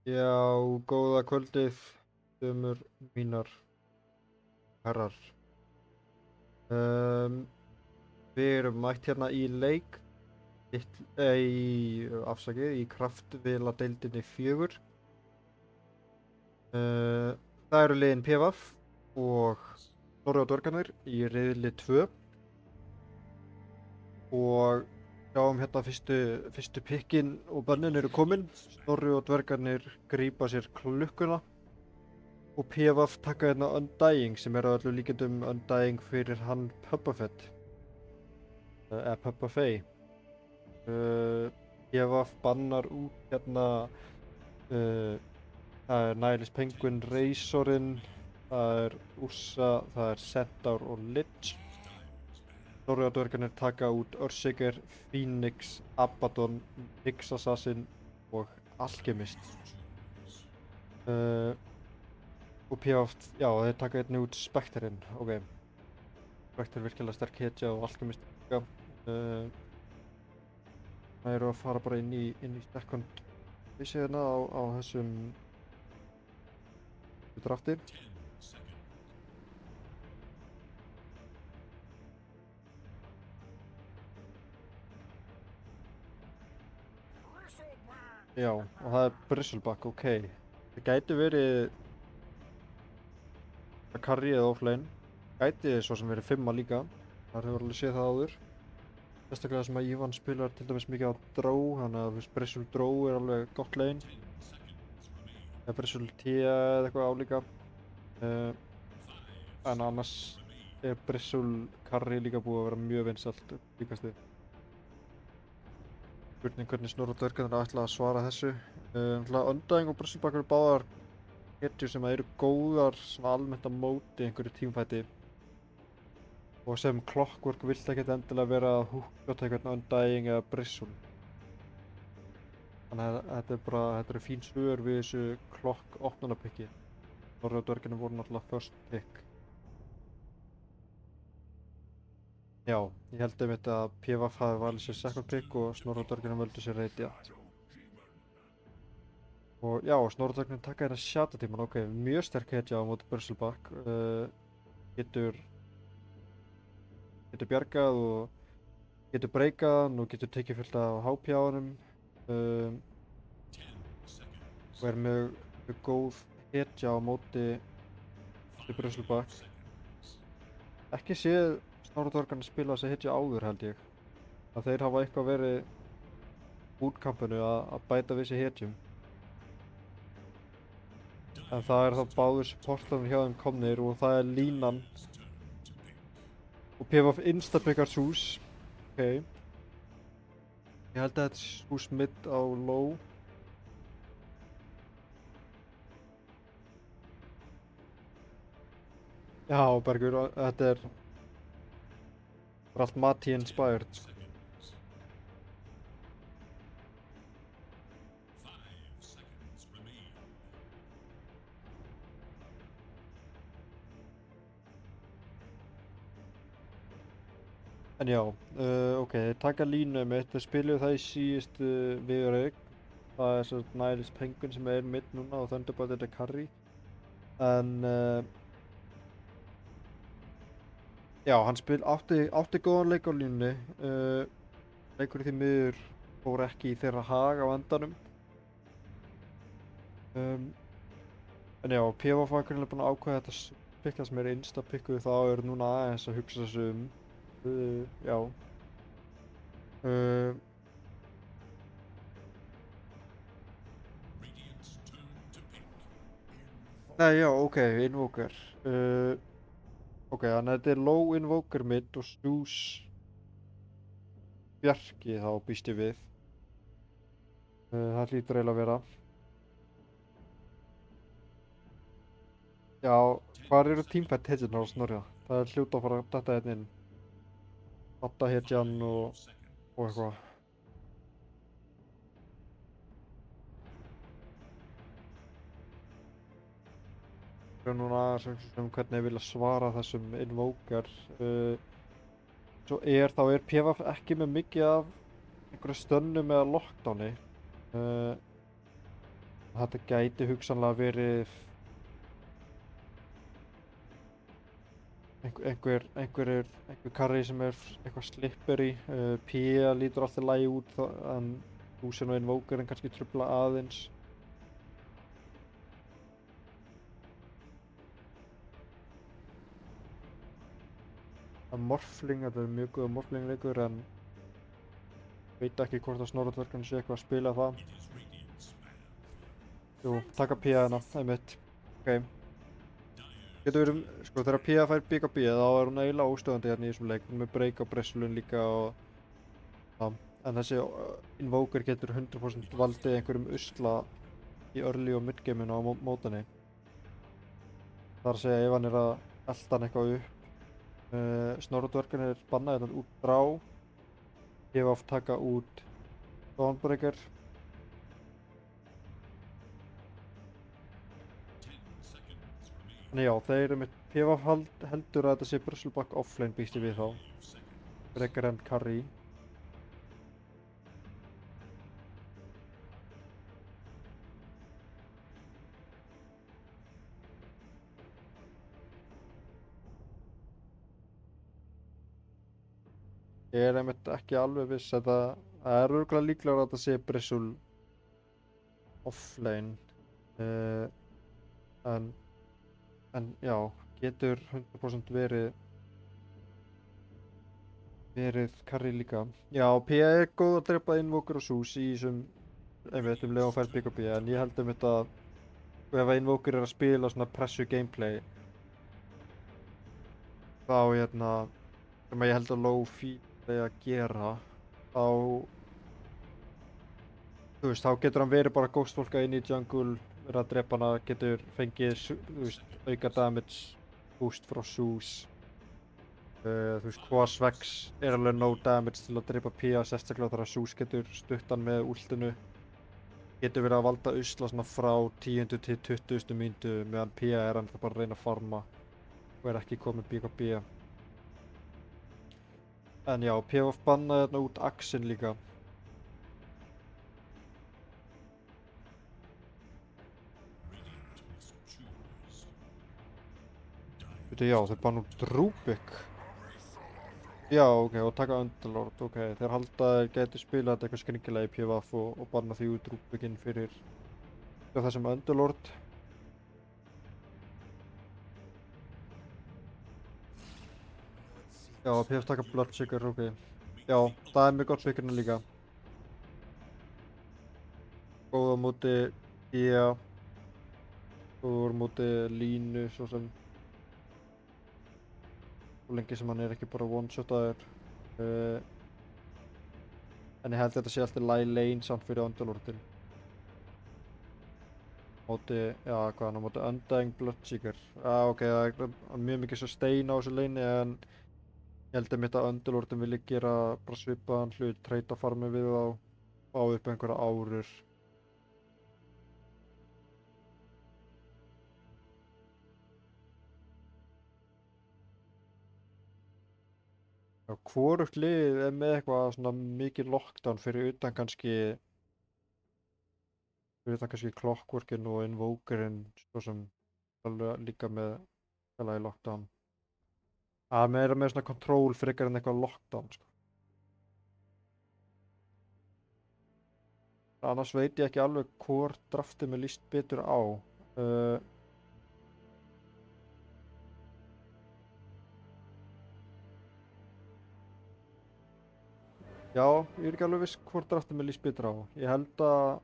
Já, góða kvöldið, dömur mínar herrar. Um, við erum mætt hérna í leik, í kraftvéladeildinni 4. Það eru liðin PVF og Snorri og Dvergarnir í riðli 2. Og sjáum hérna fyrstu pikkin og bönnin eru komin. Snorri og Dvergarnir grípa sér klukkuna. Og PVF taka hérna Undying sem er á öllu líkindum Undying fyrir hann Pubba Fett. Eða Pubba Fey. PVF bannar út hérna það er Nihilist Penguin, Razorinn, það er Ursa, það er Centaur og Lich. Snorri og Dvergarnir taka út Earthshaker, Phoenix, Abaddon, Nyx Assassin og Alchemist. Og PVF, já, þeir taka einnig út Spectreinn, ok. Spectre er virkilega sterk hetja og Alchemist líka. Það eru að fara bara inn í sterkund vissi hérna á þessum drafti. Já, og það er Bristleback, ok. Það gæti verið að carry eða offlane. Gæti svo sem verið 5 líka. Það hefur alveg séð það áður. Sérstaklega sem að Ivan spilar til dæmis mikið á draw, þannig að Bristle draw er alveg gott lane. Eða Bristle T eða eitthvað álíka. En annars er Bristle carry líka búið að vera mjög vinsælt líkast við. Spurning hvernig Snorri og Dvergarnir ætla að svara þessu. Undying og Bristleback eru báðar hetjur sem eru góðar svona almennt á móti einhverju teamfighti. Og sem Clockwork vill ekkert endilega vera að húka til einhvern Undying eða Bristle. Þannig að þetta eru fín svör við þessu Clock opnunarpikki. Snorri og Dvergarnir voru náttúrulega first pick. Já, ég held einmitt að PVF hafi valið sér second pick og Snorri og Dvergarnir völdu sér Radiant. Og já, Snorri og Dvergarnir taka hérna Shatter-tíman, ok, mjög sterk hetja á móti Bristleback. Getur bjargað og getur breykað hann og getur tekið fullt af HP á honum. Og er mjög góð hetja á móti Bristleback. Ekki séð Snorri og Dvergarnir spila þess að hetja áður held ég. Að þeir hafa eitthvað verið bootcampinu að bæta við sig hetjum. En það er þá báður supportarnir hjá þeim komnir og það er línan. Og PVF instapickar Zeus. Ok. Ég held að þetta er Zeus mid á low. Já, Bergur, þetta er allt Mati inspired. En já, ok, þeir taka línu mitt, þeir spiluðu það í síðustu viðureik. Það er svona Nihilist Penguin sem er mitt núna og Thunderbolt er carry. En já, hann átti góðan leik á línunni. Leikur því miður fór ekki í þeirra hag á endanum. En já, PVF var greinilega búinn að ákveða þetta pikka sem er insta-pikkuð þá er núna aðeins að hugsa þessu já. Nei, já, ok, Invoker. Ok, þannig að þetta er low Invoker mid og Zeus Bjarki þá býst ég við. Það hlýtur eiginlega að vera. Já, hvar eru teamfight hetjurnar á Snorri? Það er hljóta að fara að detta hérna inn. Atta hetjan og eitthvað. Ég er núna aðeins hvernig ég vilja svara þessum Invoker. Svo þá er PVF ekki með mikið af einhverju stönnum eða lockdowni. Þetta gæti hugsanlega verið einhver karri sem eitthvað slippery. Pía lítur alltaf lægi út en Lúsien og Invokerinn kannski trufla aðeins. Morfling, þetta mjög góð morflingleikur en veit ekki hvort að Snorradverkan sé eitthvað að spila það. Jú, taka Pía hérna, einmitt. Ok. Getur verið, sko þegar Pía fær BKB þá hún eiginlega óstöðandi hérna í þessum leik. Hún er með break á Bressulun líka og en þessi Invoker getur 100% valdið einhverjum usla í early og mid gameinu á mótinni. Það að segja ef hann að elta hann eitthvað upp. Snorradverkan bannað hérna út drá. PvP taka út Dawnbreaker. Þannig já, þeir með PvP heldur að þetta sé Brusselback offlane býst ég við þá. Frekar en carry. Ég einmitt ekki alveg viss að það er örugglega líklegra að þetta sé Brissul offlane. En já, getur 100% verið carry líka. Já, Pía er góð að drepa Invoker og Zeus í þessum einmitt leið og fær BKB en ég held einmitt að ef Invoker að spila svona pressu gameplay þá sem ég held að Low-Fi að gera þá þú veist, þá getur hann verið bara ghostfólka inn í jungle, verið að drepa hana, getur fengið þú veist, auka damage boost frá Zeus. Þú veist, Quas Vex alveg no damage til að drepa Pía, sérstaklega þar að Zeus getur stutt hann með ultinu. Getur verið að valda usla svona frá 10. til 20. mínútu meðan Pía hann bara að reyna að farma og ekki komið BKB. En já, PvP bannaði hérna út Axin líka. Veitu, já, þeir banna út Rubik. Já, ok, og taka Underlord, ok. Þeir halda að þeir gætu spila þetta eitthvað skringilega í PvP og banna því út Rubikinn fyrir þessum Underlord. Já, PvP taka Bloodsugar, ok. Já, það er mjög gott fyrir hérna líka. Góð á móti Pía. Góður á móti Línu, svo sem. Svo lengi sem hann ekki bara one-shotaður. En ég held að þetta sé alltaf lane samt fyrir Underlordin. Móti, já, hvað hann á móti Undying Bloodseeker. Já, ok, það er mjög mikið sustain á þessu lane'i en ég held einmitt að Underlordin vilji gera bara svipaðan hlut, treyta farmið við þá, fá upp einhverja árur. Já, hvorugt lið er með eitthvað svona mikið lockdown fyrir utan kannski Clockworkin og Invokerinn svo sem alveg líka með í lockdown. Það er meira með svona control frekar en eitthvað lockdown, sko. Annars veit ég ekki alveg hvort draftið mér líst betur á. Já, ég er ekki alveg viss hvort draftið mér líst betur á. Ég held að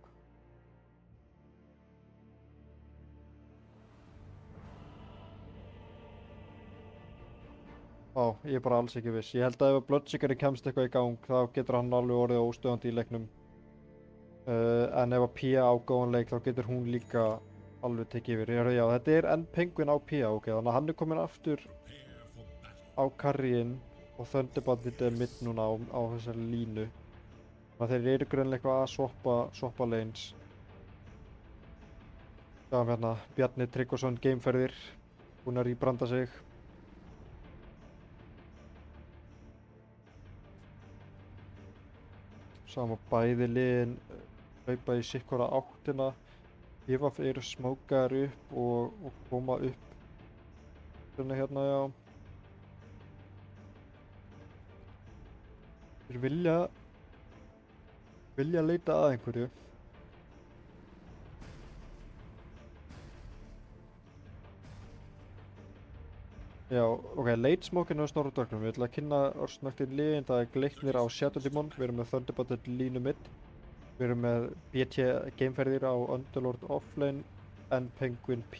ég er bara alls ekki viss. Ég held að ef Bloodseeker kemst eitthvað í gang þá getur hann alveg orðið óstöðandi í leiknum. En ef að Pía á góðan leik þá getur hún líka alveg tekið yfir. Já, þetta er enn Penguin á Pía, ok, þannig að hann er komin aftur á carryinn og Thunderbandit er mitt núna á þessari línu. Þannig að þeir eru greinlega eitthvað að swappa lanes. Sjáum hérna, Bjarni Tryggvason gameferðir, búinn að rýbranda sig. Sjáum að bæði liðin hlaupa í sitt hvora áttina. PvP eru smókaðar upp og koma upp svona hérna, já. Þeir vilja leita að einhverju. Já, ok, late smokin á Snorra Dvergnum. Við ætlum að kynna örsnögt í liðin. Það er Gleiknir á Shadow Demon. Við erum með Thunderbotted línu mid. Við erum með BT gameferðir á Underlord offlane, N-Penguin P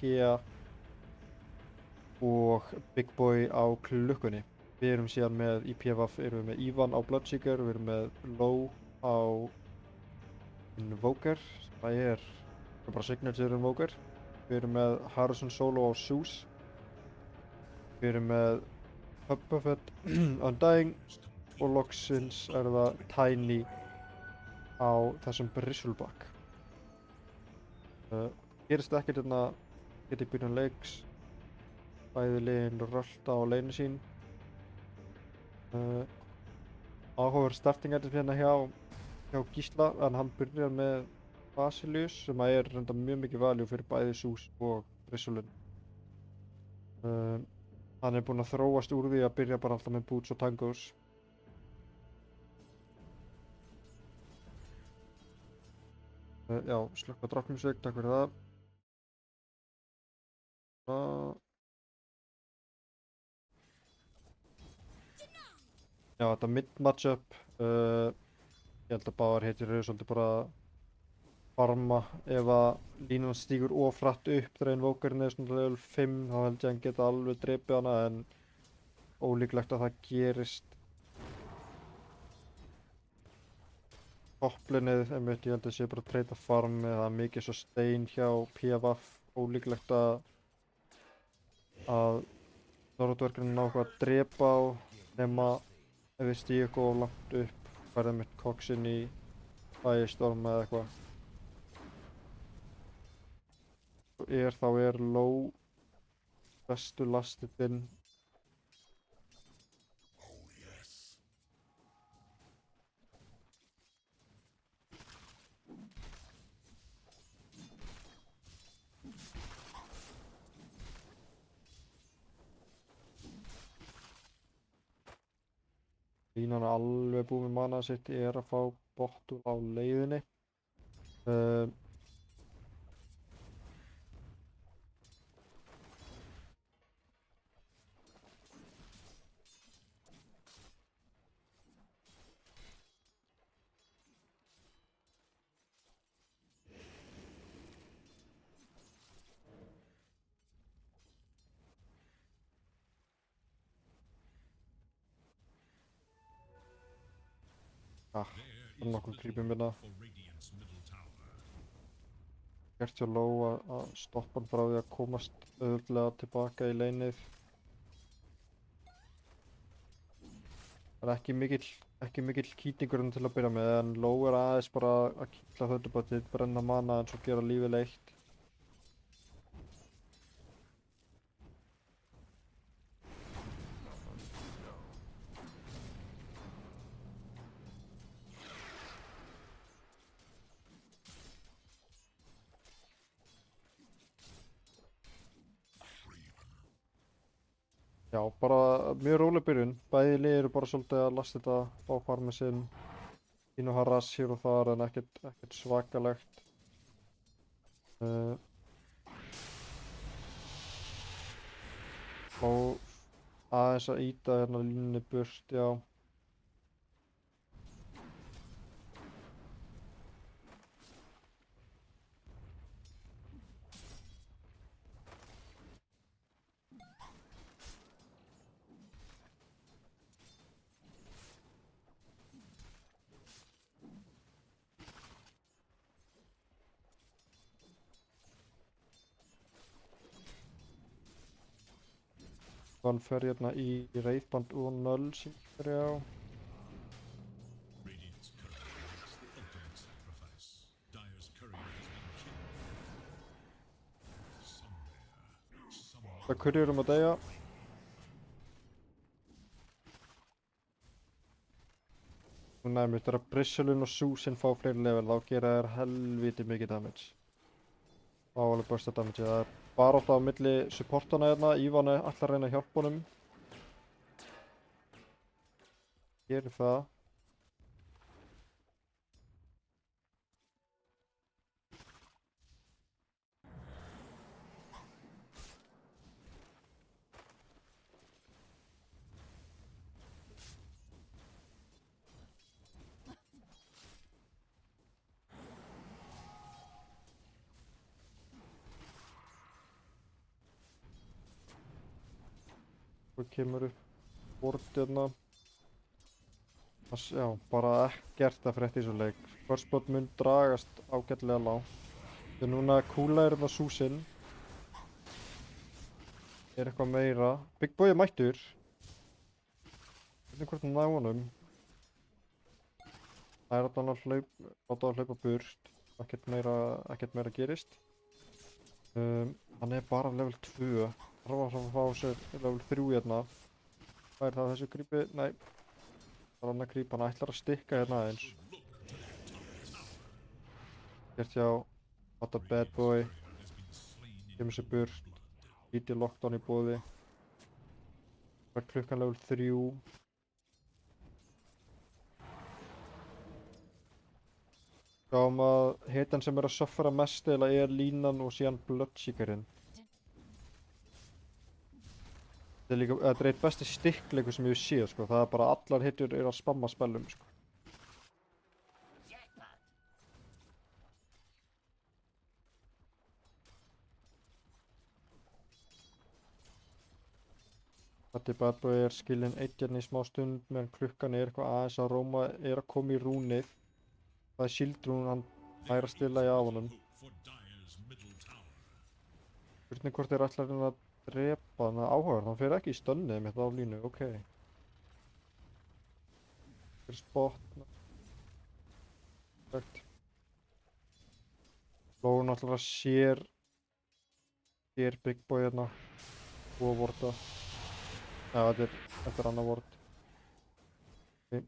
og Big Boy á klukkunni. Við erum síðan með, í PvP erum við með Ivan á Bloodseeker, við erum með Low á Invoker, það er bara signature Invoker. Við erum með Harrison Solo á Zeus. Við erum með Hubbuffet Undying og loksins er það Tiny á þessum Bristleback. Gerist ekkert hérna, getið byrjun leiks. Bæði liðin rölda á leinu sín. Áhugaverð starting item hérna hjá Gísla, en hann byrjar með Basilius sem er reynda mjög mikið value fyrir bæði Zeus og Bristlen. Hann er búinn að þróast úr því að byrja bara alltaf með boots og tangos. Já, slökka drottnumsveik, takk fyrir það. Já, þetta mid matchup. Ég held að báðar heitir eru svolítið bara farma. Ef að línan stígur of hratt upp þegar Invokerinn er svona level 5, þá held ég að hann geta alveg drepið hana, en ólíklegt að það gerist. Toplinið, einmitt, ég held að sé bara að treyta farm eða mikið svo stein hjá PvP. Ólíklegt að Norðurtverkurinn ná eitthvað að drepa á, nema ef við stígum eitthvað of langt upp, færðum eitt koksinn í Firestorm eða eitthvað. Þá er Low bestu lastitinn. Línan er alveg búið með manað sitt, er að fá bottul á leiðinni. Það er nokkuð creepum hérna. Gert hjá Low að stoppa hann frá því að komast auðvitað tilbaka í leinið. Það er ekki mikill kýtingurinn til að byrja með, en Low er aðeins bara að kýtla Thunderboltið, brenna mana en svo gera lífið leitt. Já, bara mjög róleg byrjun. Bæði lið eru bara svolítið að lasta þetta, fá farmið sinn, pínu harass hér og þar, en ekkert svakalegt. Og aðeins að ýta hérna línunni burt, já. Hann fer hérna í reiðband og null síðan á. Það kurjur að deyja. Núna þegar Bristlen og Zeusinn fá fleiri level, þá gera þær helviti mikið damage. Fá alveg bursta damage. Það er barátta á milli supportana hérna. Ívan er alltaf að reyna að hjálpa honum. Gerir það. Svo kemur upp board hérna. Já, bara ekkert að frétta í þessu leik. First blood mun dragast ágætlega langt. Þegar núna kúla er hérna súsinn. Er eitthvað meira. Big Boy er mættur. Hvernig hvort hann ná honum. Það er að hlaupa burt. Ekkert meira gerist. Hann er bara level 2. Þarf að fá sér level 3 hérna. Hvað er það þessu grípi? Nei. Það er hann að grípa. Hann ætlar að stikka hérna aðeins. Gert hjá. What a bad boy. Kemur sér burt. Lítið lockdown í boði. Það er klukkan level 3. Sjáum að hitan sem er að suffera mest eða er línan og síðan Bloodseekerinn. Þetta er eitt besti stikkleikur sem ég hef séð, sko. Það er bara allar hitur eru að spamma spellum, sko. Þetta bad boy er skilinn eitt hérna í smá stund meðan klukkan er eitthvað aðeins að róma er að koma í rúnið. Það er Shieldrún, hann nær að stilla í af honum. Spurning hvort þeir ætla að drepa hann áhugaður, hann fer ekki í stönnið mitt á línu, ok. Fyrir spotna. Perfekt. Lóun náttúrulega sér Big Boy hérna og vorta. Já, þetta er annar vort. Okay.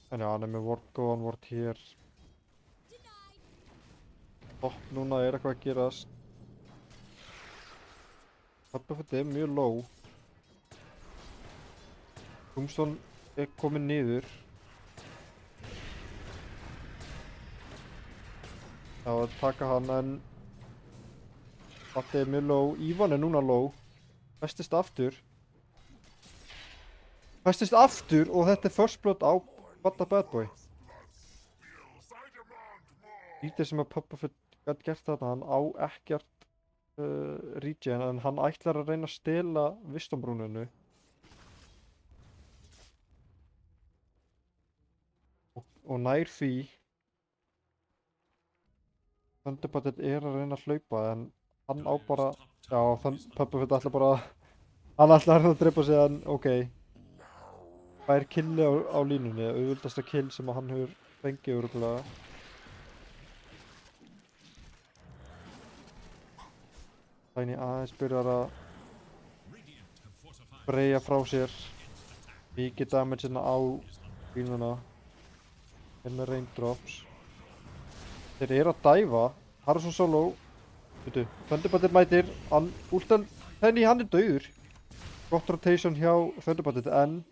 En já, hann er með góðan vort hér. Topp núna er eitthvað að gerast. Pabbafoot er mjög low. Tombstone er komin niður. Já, að taka hann en Pabbi er mjög low. Ívan er núna low. Festist aftur. Og þetta er first blood á What a bad boy. Lítið sem að Pabbafoot gæti gert þarna, hann á ekkert regen en hann ætlar að reyna að stela Wisdomrúninu. Og nær því Thunderboltið er að reyna að hlaupa en hann á bara, já, Pabbafoot ætlar bara, hann ætlar að drepa sig en ok. Það er killi á línunni, auðvöldasta kill sem hann hefur fengið örugglega. Tiny aðeins byrjar að breyja frá sér. Mikið damage hérna á línuna. Hérna með raindrops. Þeir eru að dæfa. Harrison solo. Veitu, Thunderboltið mætir. Tiny, hann er dauður. Gott rotation hjá Thunderboltið en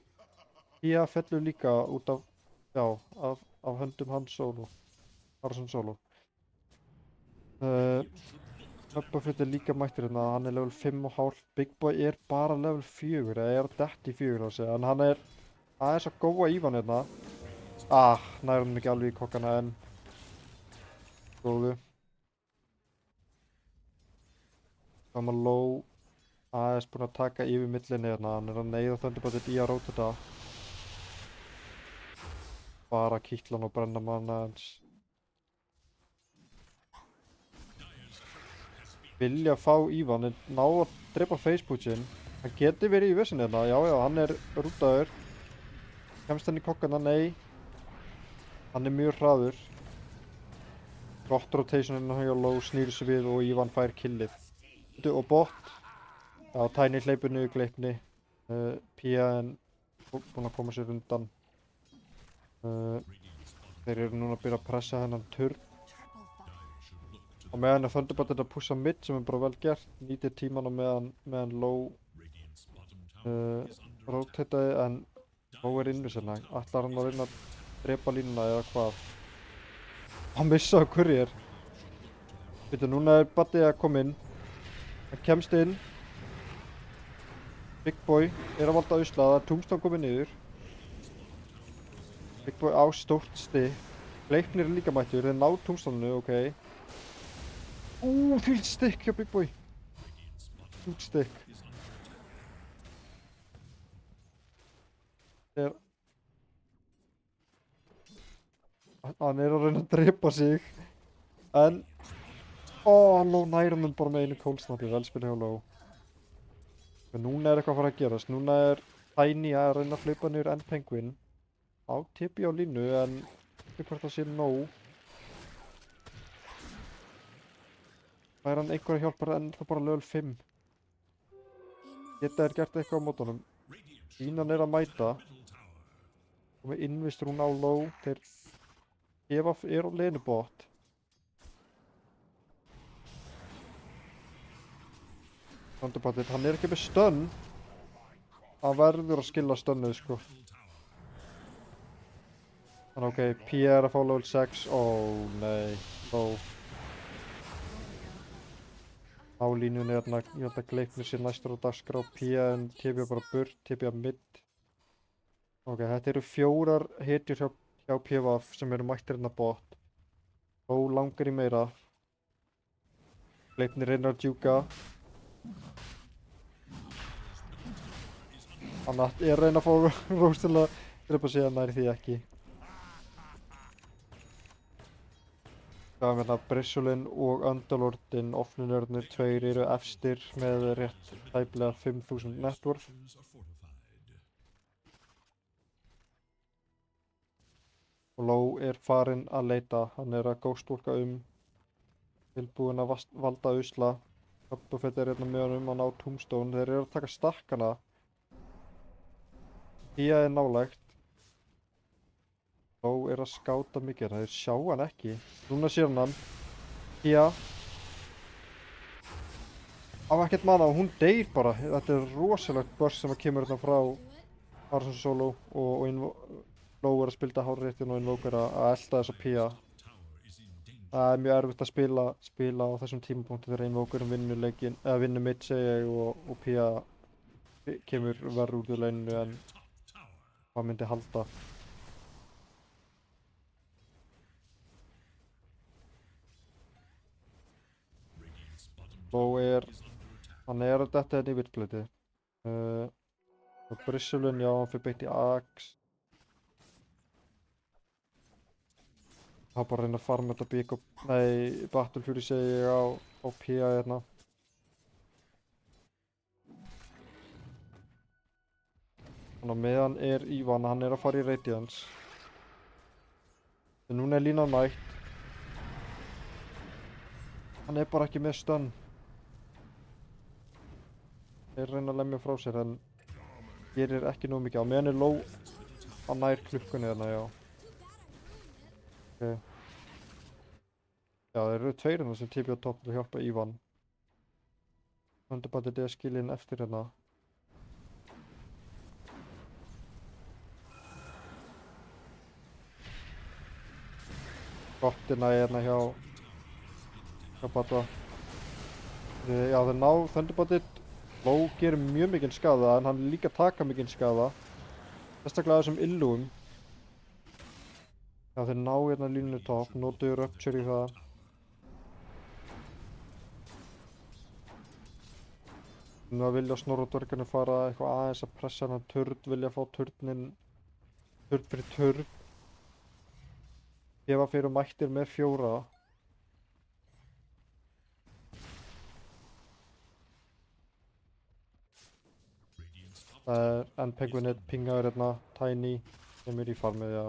Pia fellur líka út af, já, af höndum hans solo. Harrison solo. Pabbafoot er líka mættur hérna, hann er level 5,5. Big Boy er bara level 4, eða er dett í 4 á sig, en hann er aðeins að góa Ívan hérna. Nær hann ekki alveg í kokkana en góðu. Gaman low, aðeins búinn að taka yfir millinni hérna, hann er að neyða Thunderboltið í að róta þetta. Bara kýtla hann og brenna manna hans. Vilja fá Ívan en ná að drepa faceputsinn. Hann geti verið í vissinni hérna, já, hann er rútaður. Kemst hann í kokkana? Nei. Hann er mjög hraður. Gott rotation hérna hjá low, snýr sig við og Ívan fær killið. Og bot. Já, Tiny hleypur niður gleipni. Pia en búinn að koma sér undan. Þeir eru núna að byrja að pressa þennan turn. Á meðan er Thunderbolt að pússa mid sem bara vel gert. Nýtir tíman á meðan Low rotataði en Low inni sinna. Ætlar hann að reyna að drepa línuna eða hvað? Hann missa á courier. Núna Buddy að koma inn. Hann kemst inn. Big Boy að valda usla, það Tombstone komið niður. Big Boy á stórt stig. Leiknir líka mættur, þeir ná Tombstone-unu, ok. Fyllt stikk hjá Big Boy. Fyllt stikk. Hann að reyna að drepa sig. En Low næra hann bara með einu kólsnappi, velspil hjá Low. En núna eitthvað að fara að gerast. Núna Tiny að reyna að flipa niður End Penguin. Á tippi á línu en ekki hvort það sé nóg. Það hann einhverja hjálpar en það bara level 5. Geta gert eitthvað á mótunum. Línan að mæta. Og með innvistur hún á Low. Þeir gefa á lenubot. Thunderboltið, hann ekki með stun. Hann verður að skilla stunnuð sko. Þannig ok, P að fá level 6. Nei, Low. Á línunni ég held að Gleipnir sé næstur á dagskrá. P en TB bara burt, TB mid. Ok, þetta eru 4 hetjur hjá PVF sem eru mættir hérna bot. Low langar í meira. Gleipnir reynir að djúka. Hann að reyna að fá Rose til að drepa sig en næri því ekki. Það er Brissulinn og Underlordinn, Offlinörnir, tveir eru efstir með rétt tæplega 5000 networth. Og Low farinn að leita, hann að ghostwalka tilbúinn að valda usla. Buffett hérna með honum að ná Tombstone, þeir eru að taka stakkana. Hía nálægt. Low að skáta mikið, þeir sjá hann ekki. Núna sér hann. Hía. Á ekkert mana og hún deyr bara. Þetta rosalegt burst sem kemur hérna frá Arson Solo og Low að spilta hárréttin og Invoker að elta þessa Pía. Það mjög erfitt að spila á þessum tímapunkti þegar Invoker vinnur leikinn, eða vinnur mid segi ég og Pía kemur verður út úr launinu en hvað myndi halda. Low hann að detta hérna í vitsplæti. Brissulinn, já, hann fyrir beitt í Axe. Það bara að reyna að farma þetta Battlefury segi ég á PA hérna. Þannig að meðan Ivan, hann að fara í Radiance. En núna línan mætt. Hann bara ekki með stun. Þeir reyna að lemja frá sér en gerir ekki nóg mikið. Á meðan Low að nær klukkunni hérna, já. Okay. Já, þeir eru tveir hérna sem TB á topp til að hjálpa Ivan. Thunderboltið skilinn eftir hérna. Gottina hérna hjá Bata. Já, þeir ná Thunderboltið. Low gerir mjög mikinn skaða en hann líka taka mikinn skaða. Sérstaklega þessum illúum. Já, þeir ná hérna línunni topp, notuðu Rupture í það. Nú vilja Snorradverkarnir fara eitthvað aðeins að pressa hann turn, vilja fá turn fyrir turn. Gefa fyrir mættir með 4. Það End Penguin pingaður hérna, Tiny, sem í farmið, já.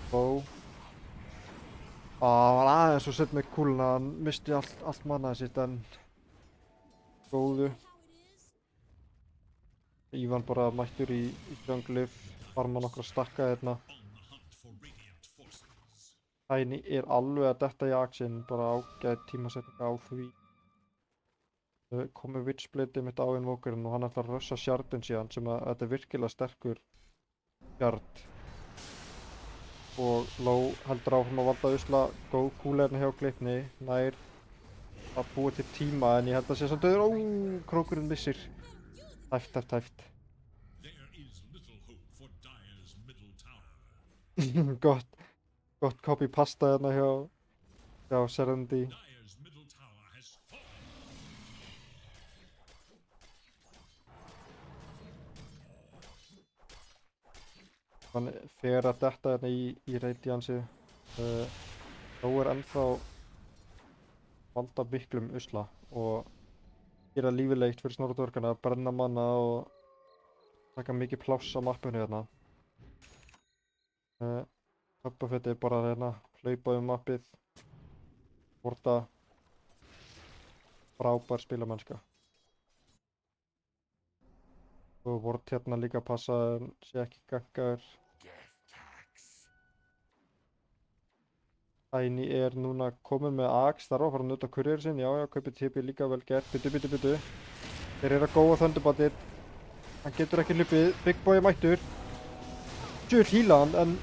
Low. Hann var aðeins og sett með kúluna, hann misti allt mannaði sitt en góðu. Ívan bara mættur í junglið, farma nokkra stakka hérna. Tiny er alveg að detta í axinn, bara ágæð tímasetning á því. Komið Witchblade mitt á Invokerinn og hann ætlar að rössa shardin síðan sem að þetta er virkilega sterkur shard. Og Low heldur áfram að valda usla, góð kúleirni hjá Gleipni, nær að búa til tíma en ég held að sé samt döður, krókurinn missir. Tæft. Gott copy-pasta hérna hjá Serendi. Hann fer að detta hérna í Radiansi. Þó er ennþá valda miklum usla og gera lífilegt fyrir Snorradverkana að brenna manna og taka mikið pláss á mappinu hérna. Boba Fett er bara hérna, hlaupa mappið, vorta, frábær spilamennska. Og vort hérna líka passa að sé ekki gangaður. Tiny er núna komin með Axe, þarf að fara að nota courier sinn, já, kaupið TP líka vel gert, byttu. Þeir eru að góa Thunderboltið, hann getur ekki hlupið, Big Boy er mættur. Djúl híla hann, en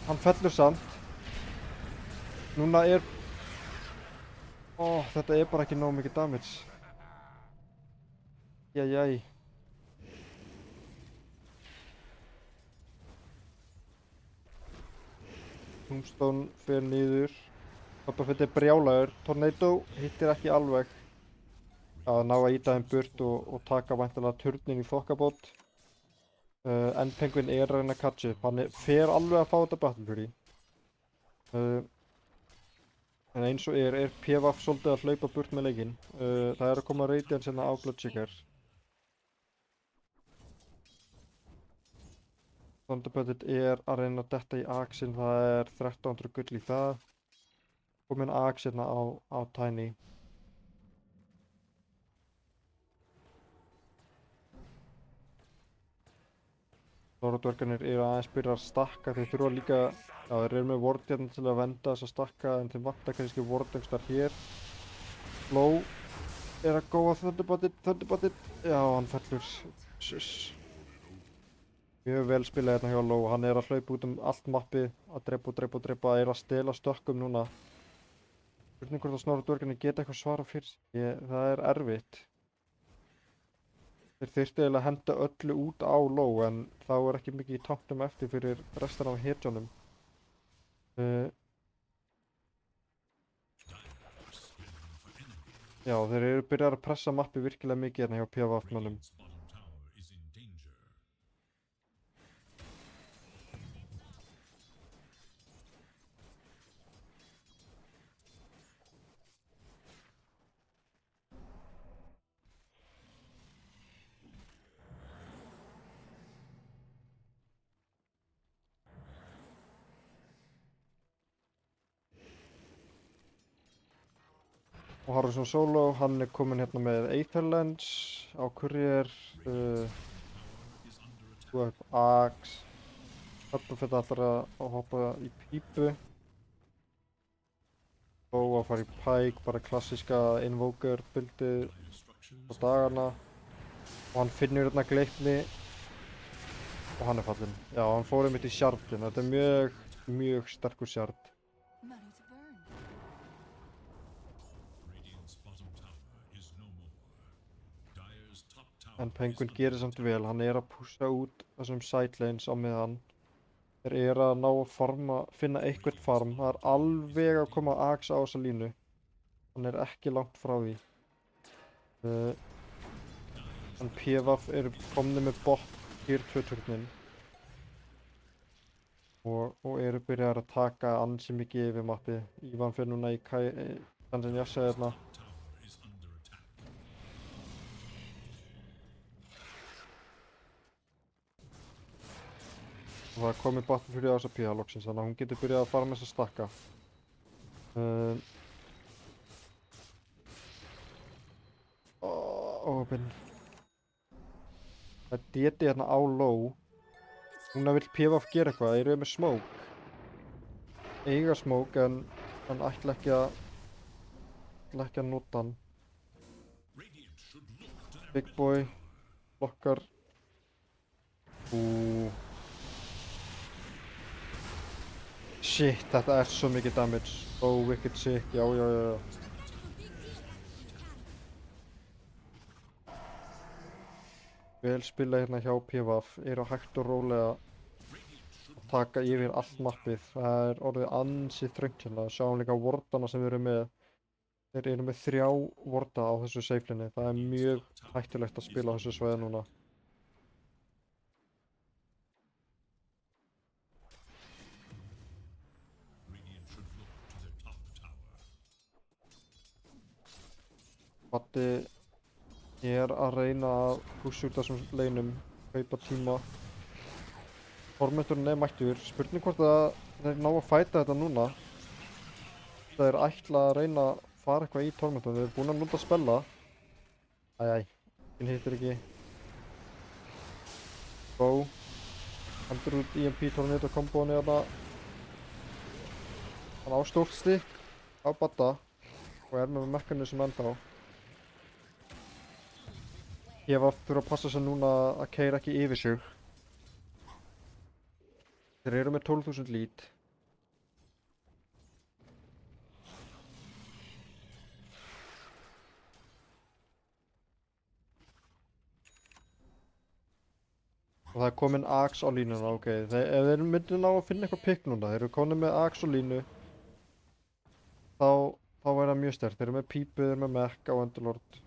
hann fellur samt. Núna er... þetta er bara ekki nóg mikið damage. Jæjæj. Tombstone fer niður. Boba Fett er brjálaður. Tornado hittir ekki alveg. Að ná að ýta þeim burt og taka væntanlega turnin í þokkabót. En Penguin er að reyna að catcha upp. Hann fer alveg að fá þetta Battle Fury. En eins og er PvP svolítið að hlaupa burt með leikinn. Það er að koma Radiance hérna á Bloodseeker. Thunderboltið er að reyna að detta í Axinn, það er 1300 gull í það. Komin Axe hérna á Tiny. Snorradverkarnir eru aðeins byrjað að stakka, þeir þurfa líka, já þeir eru með ward hérna til að venda þess að stakka en þeim vantar kannski ward einhvers hér. Low er að góða Thunderboltið, já hann fellur. Mjög vel spilað hérna hjá Low, hann er að hlaupa út allt mappið, að drepa, er að stela stökkum núna. Spurning hvort að Snorradverkarnir geta eitthvað svara fyrir sig, það er erfitt. Þeir þyrftu eiginlega að henda öllu út á Low en þá er ekki mikið í tanknum eftir fyrir restan af hetjunum. Já, þeir eru byrjað að pressa mappið virkilega mikið hérna hjá PvP-mönnum. Og Harrison Solo, hann er komin hérna með Aetherlands á courier, Axe, Boba Fett ætlar að hoppa í pípu. Og að fara í Pike, bara klassíska Invoker buildið á dagana. Og hann finnur hérna Gleipni og hann er fallinn. Já, hann fór einmitt í shardin, þetta er mjög sterkur shard. En Penguin gerir samt vel, hann er að pússa út þessum sidelanes á meðan. Þeir eru að ná að finna eitthvað farm, það er alveg að koma Axe á þessa línu. Hann er ekki langt frá því. En PvP eru komni með bot tier 2 turnin. Og eru byrjað að taka ansi mikið yfir mappið. Ívan fyrir núna í Tanzaniassa hérna. Og það er komið Battle Fury á þessa PH loksins, þannig að hún getur byrjað að fara með þess að stakka. Open. Það er DD hérna á low. Núna vill PvP gera eitthvað, þeir eru með smoke. Eiga smoke en ætla ekki að nota hann. Big boy blokkar. Shit, þetta er svo mikið damage. Oh, wicked sick, já. Vel spila hérna hjá PvP, eru hægt og rólega að taka yfir allt mappið. Það er orðið ansið þröngt hérna. Sjáum líka wardana sem við erum með. Þeir eru með 3 warda á þessu safe-linni. Það er mjög hættulegt að spila á þessu svæði núna. Patti er að reyna að pusha út þessum leinum, kaupa tíma. Tormenturinn er mættur. Spurning hvort að þeir ná að fæta þetta núna. Það er ætla að reyna að fara eitthvað í tormenturinn. Þeir eru búin að nota spella. Hinn hittir ekki. Go. Hendur út EMP tormentur komboðinu hérna. Hann á stórt stikk á Badda og er með mekanism ennþá. Ég var þurfa að passa sig núna að keyra ekki yfir sig. Þeir eru með 12.000 lead. Og það er komin Axe á línuna, ok. Ef þeir myndu ná að finna eitthvað pick núna, þeir eru komin með Axe á línu, þá væri það mjög sterkt. Þeir eru með pípu, þeir eru með mech á Underlord.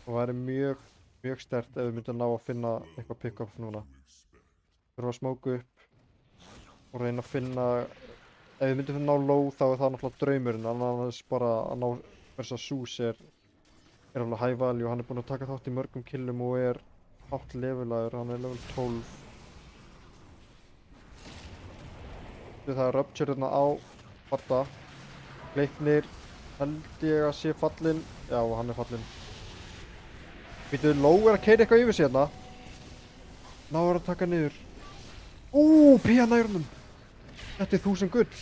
Og það væri mjög sterkt ef við myndum ná að finna eitthvað pick-up núna. Þurfa að smóka upp og reyna að finna... Ef við myndum finna á low þá er það náttúrulega draumurinn, annars bara að ná versa Zeus er alveg high value og hann er búinn að taka þátt í mörgum killum og er hátt levelaður, hann er level 12. Það er Rupture hérna á Badda. Gleipnir held ég að sé fallinn. Já, hann er fallinn. Býtu, low er að keyra eitthvað yfir sig hérna. Náður að taka niður. Pía nærunum. Þetta er 1000 gull.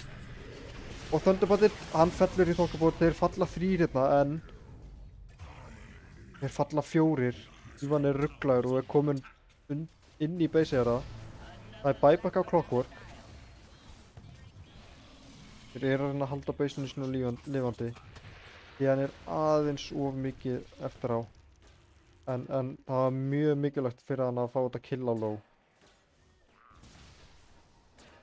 Og Thunderboltinn, hann fellur í þokkabót. Þeir falla 3 hérna en þeir falla 4. Ívan er rugglaður og er komin inn í base þeirra. Það er buyback á Clockwork. Þeir eru að reyna að halda baseinu sinu lifandi. Því hann er aðeins of mikið eftir á. En það var mjög mikilvægt fyrir hann að fá þetta kill á low.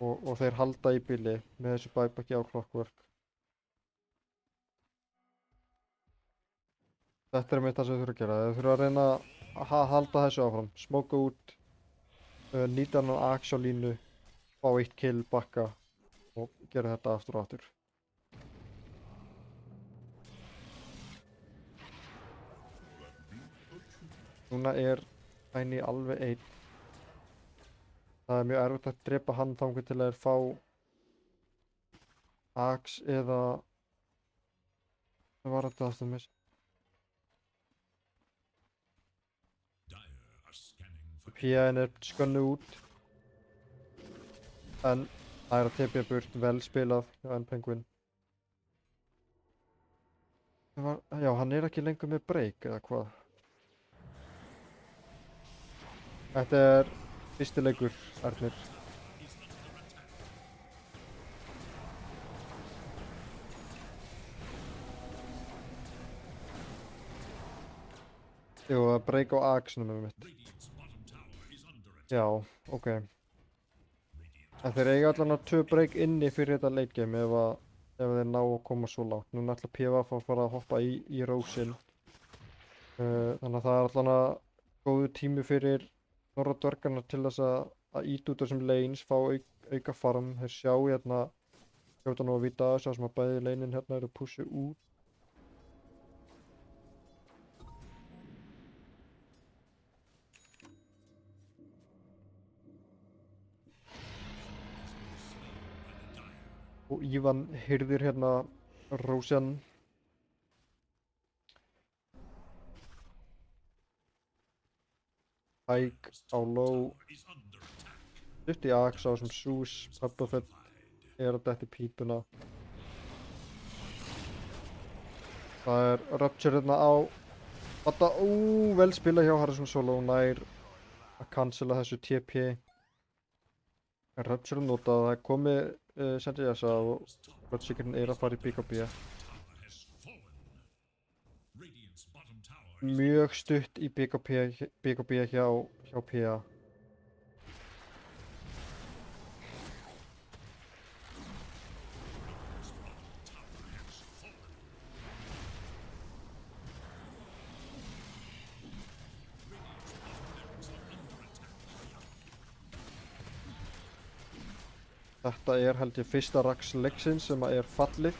Og þeir halda í bili með þessu buybacki á Clockwork. Þetta er mitt það sem þau þurfa að gera. Þau þurfa að reyna að halda þessu áfram. Smóka út, nýta hann á Axe á línu, fá 1 kill, bakka og gera þetta aftur og aftur. Núna er Tiny alveg einn. Það er mjög erfitt að drepa hann þangað til að þeir fá Axe eða... Hvað var þetta aftur með? PN er skönnu út. En það er að tepja burt, vel spilað hjá N-Penguin. Já, hann er ekki lengur með break eða hvað? Þetta er fyrsti leikur, Ernir. Jú, það er break á Axe-num með mitt. Já, ok. En þeir eiga allan að 2 break inni fyrir þetta late game ef þeir ná að koma svo lágt. Núna ætla PvP að fara að hoppa í Rósin. Þannig að það er allan að góður tími fyrir Norra dvergarna til þess að íta út þessum lanes, fá auka farm. Þeir sjá hérna, hljóta nú að vita að sjá sem að bæði lanein hérna eru að pusha út. Og Ívan hirðir hérna Rósen. Pike á low. Stutt í Axe á sem Zeus. Boba Fett er að detta í pípuna. Það er Rupture hérna á Þetta, vel spilað hjá Harrison Solo, nær að cancela þessu TP. Rupture notað, það er komið Senjasa og Bloodseekerinn er að fara í BKB. Mjög stutt í BKB hjá PA. Þetta er held ég fyrsta Rax leiksins sem er fallið.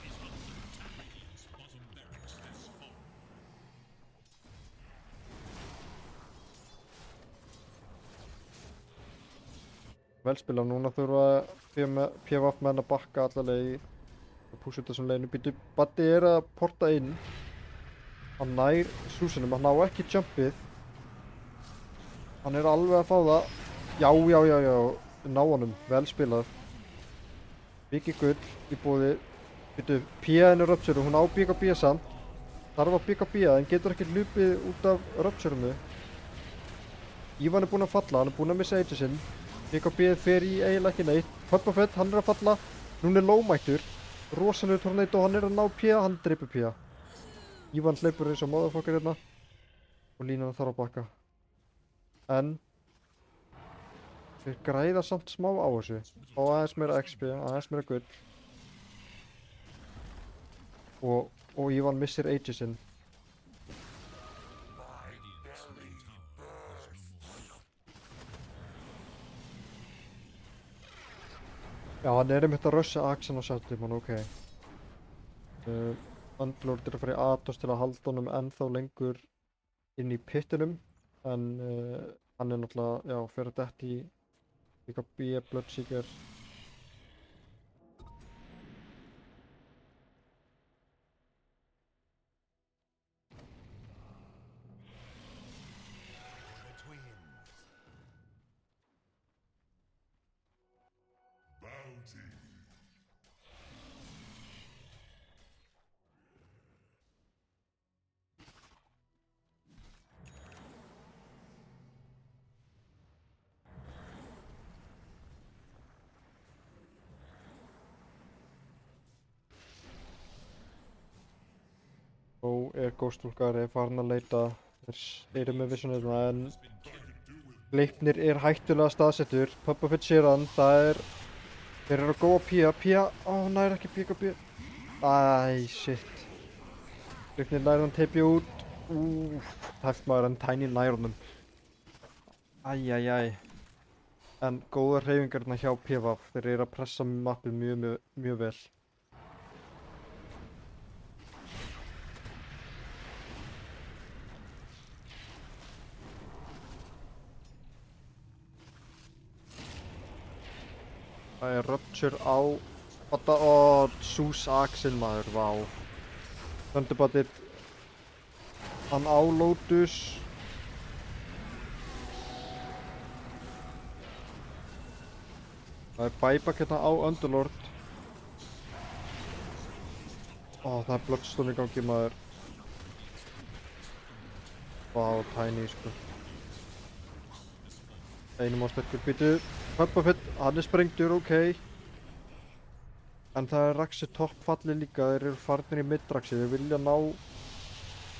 Velspilað, núna þurfa PvP menn að bakka alla leið og púsa þetta sem leiðinu. Býtu, Baddi er að porta inn. Hann nær Susanum, hann ná ekki jumpið. Hann er alveg að fá það. Já, ná honum, velspilað. Mikið gull í bóði. Býtu, P-inu Rupture, hún á BKB samt. Þarf að BKB en getur ekki hlupið út af Rupture-unu. Ívan er búinn að falla, hann er búinn að missa Aegis sinn. BKB fer í eiginlega ekki neitt. Boba Fett, hann er að falla. Hún er lowmættur. Rosalegu tornado, hann er að ná P, hann dreipur P. Ívan hleypur eins og motherfucker hérna. Og línan þarf að bakka. En þeir græða samt smá á þessu. Á aðeins meira XP, aðeins meira gull. Og Ívan missir Aegis sinn. Já, hann er einmitt að rössa Axan á Saturn, ok. Andlord er að fara í Atos til að halda honum ennþá lengur inn í pittinum. En hann er náttúrulega, já, fyrir dett í BKB, Bloodseeker. Og er Ghostwalker farin að leita. Þeir eru með visionirna en Leiknir er hættulega staðsettur. Boba Fett sér hann, þeir eru að góða Pía, hann er ekki BKB. Æ, shit. Leiknir nær hann teipja út. Tæft maður en Tiny nær honum. Æ. En góðar hreyfingarna hjá PvP, þeir eru að pressa mappið mjög vel. Það er Rupture á Badda og Zeus Axel maður, vá. Thunderboltið. Hann á Lotus. Það er buyback hérna á Underlord. Það er Bloodstone í gangi maður. Vá, Tiny sko. Einum á sterkur býtu. Boba Fett, hann er sprengtur, ok. En það er Raxi toppfalli líka, þeir eru farnir í mid-Raxi, þeir vilja ná.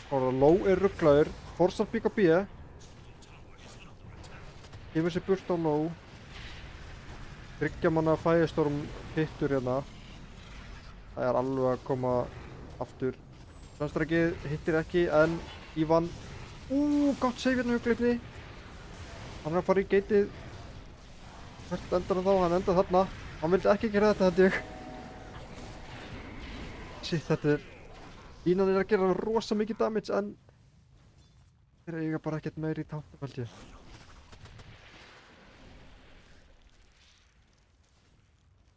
Low er rugglaður, forsar BKB. Gefur sér burt á low. Tryggja manna Firestorm hittur hérna. Það er alveg að koma aftur. Sunstrikeið hittir ekki, en Ívan. Gott save hérna hjá Gleipni. Hann er að fara í gateið. Hvert endar hann þá? Hann endar þarna. Hann vildi ekki gera þetta, held ég. Shit, þetta er... Línan er að gera rosa mikið damage, en... Þeir eiga bara ekkert meiri í tátum, held ég.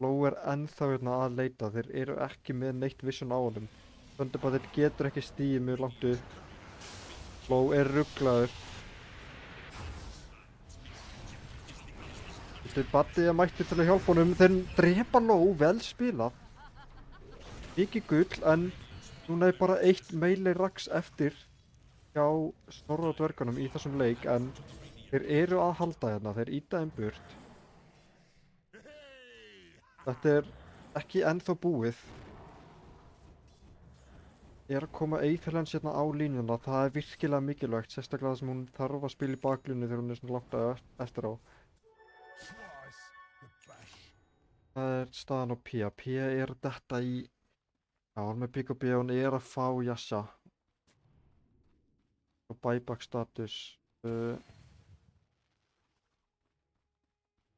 Low er ennþá hérna að leita. Þeir eru ekki með neitt vision á honum. Thunderboltið getur ekki stigið mjög langt upp. Low er rugglaður. Baddi mættur til að hjálpa honum. Þeir drepa Ló, vel spilað. Mikið gull, en núna bara 1 melee rax eftir hjá Snorra og dvergunum í þessum leik, en þeir eru að halda hérna, þeir ýta þeim burt. Þetta ekki ennþá búið. Að koma Eyþelens hérna á línuna, það virkilega mikilvægt, sérstaklega þar sem hún þarf að spila í baklínu þegar hún svona langt eftir á. Það staðan á Pía. Pía detta í... Já, hann með BKB, hún að fá Yasha. Og buyback status.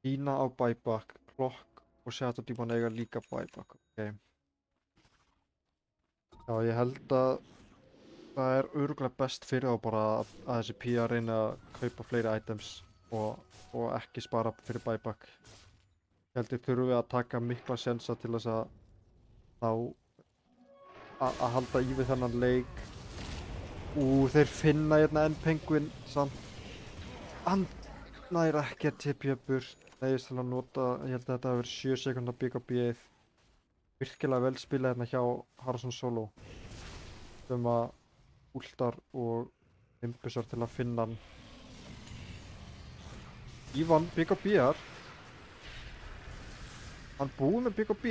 Ína á buyback, Klokk og Shadowdemon eiga líka buyback. Okay. Já, ég held að það örugglega best fyrir þá bara að þessi Pía reyna að kaupa fleiri items og ekki spara fyrir buyback. Ég held þurfum við að taka mikla sensa til þess að að halda í við þennan leik. Þeir finna hérna enn penguin samt. Hann nær ekki að tipja burt. Neyðist til að nota, ég held að þetta hafi verið 7 sekúndna BKB-ið. Virkilega vel spilað hérna hjá Haraldsson Solo. Sem að últar og imbusar til að finna hann. Ívan, BKB-ar. Hann búið með BKB.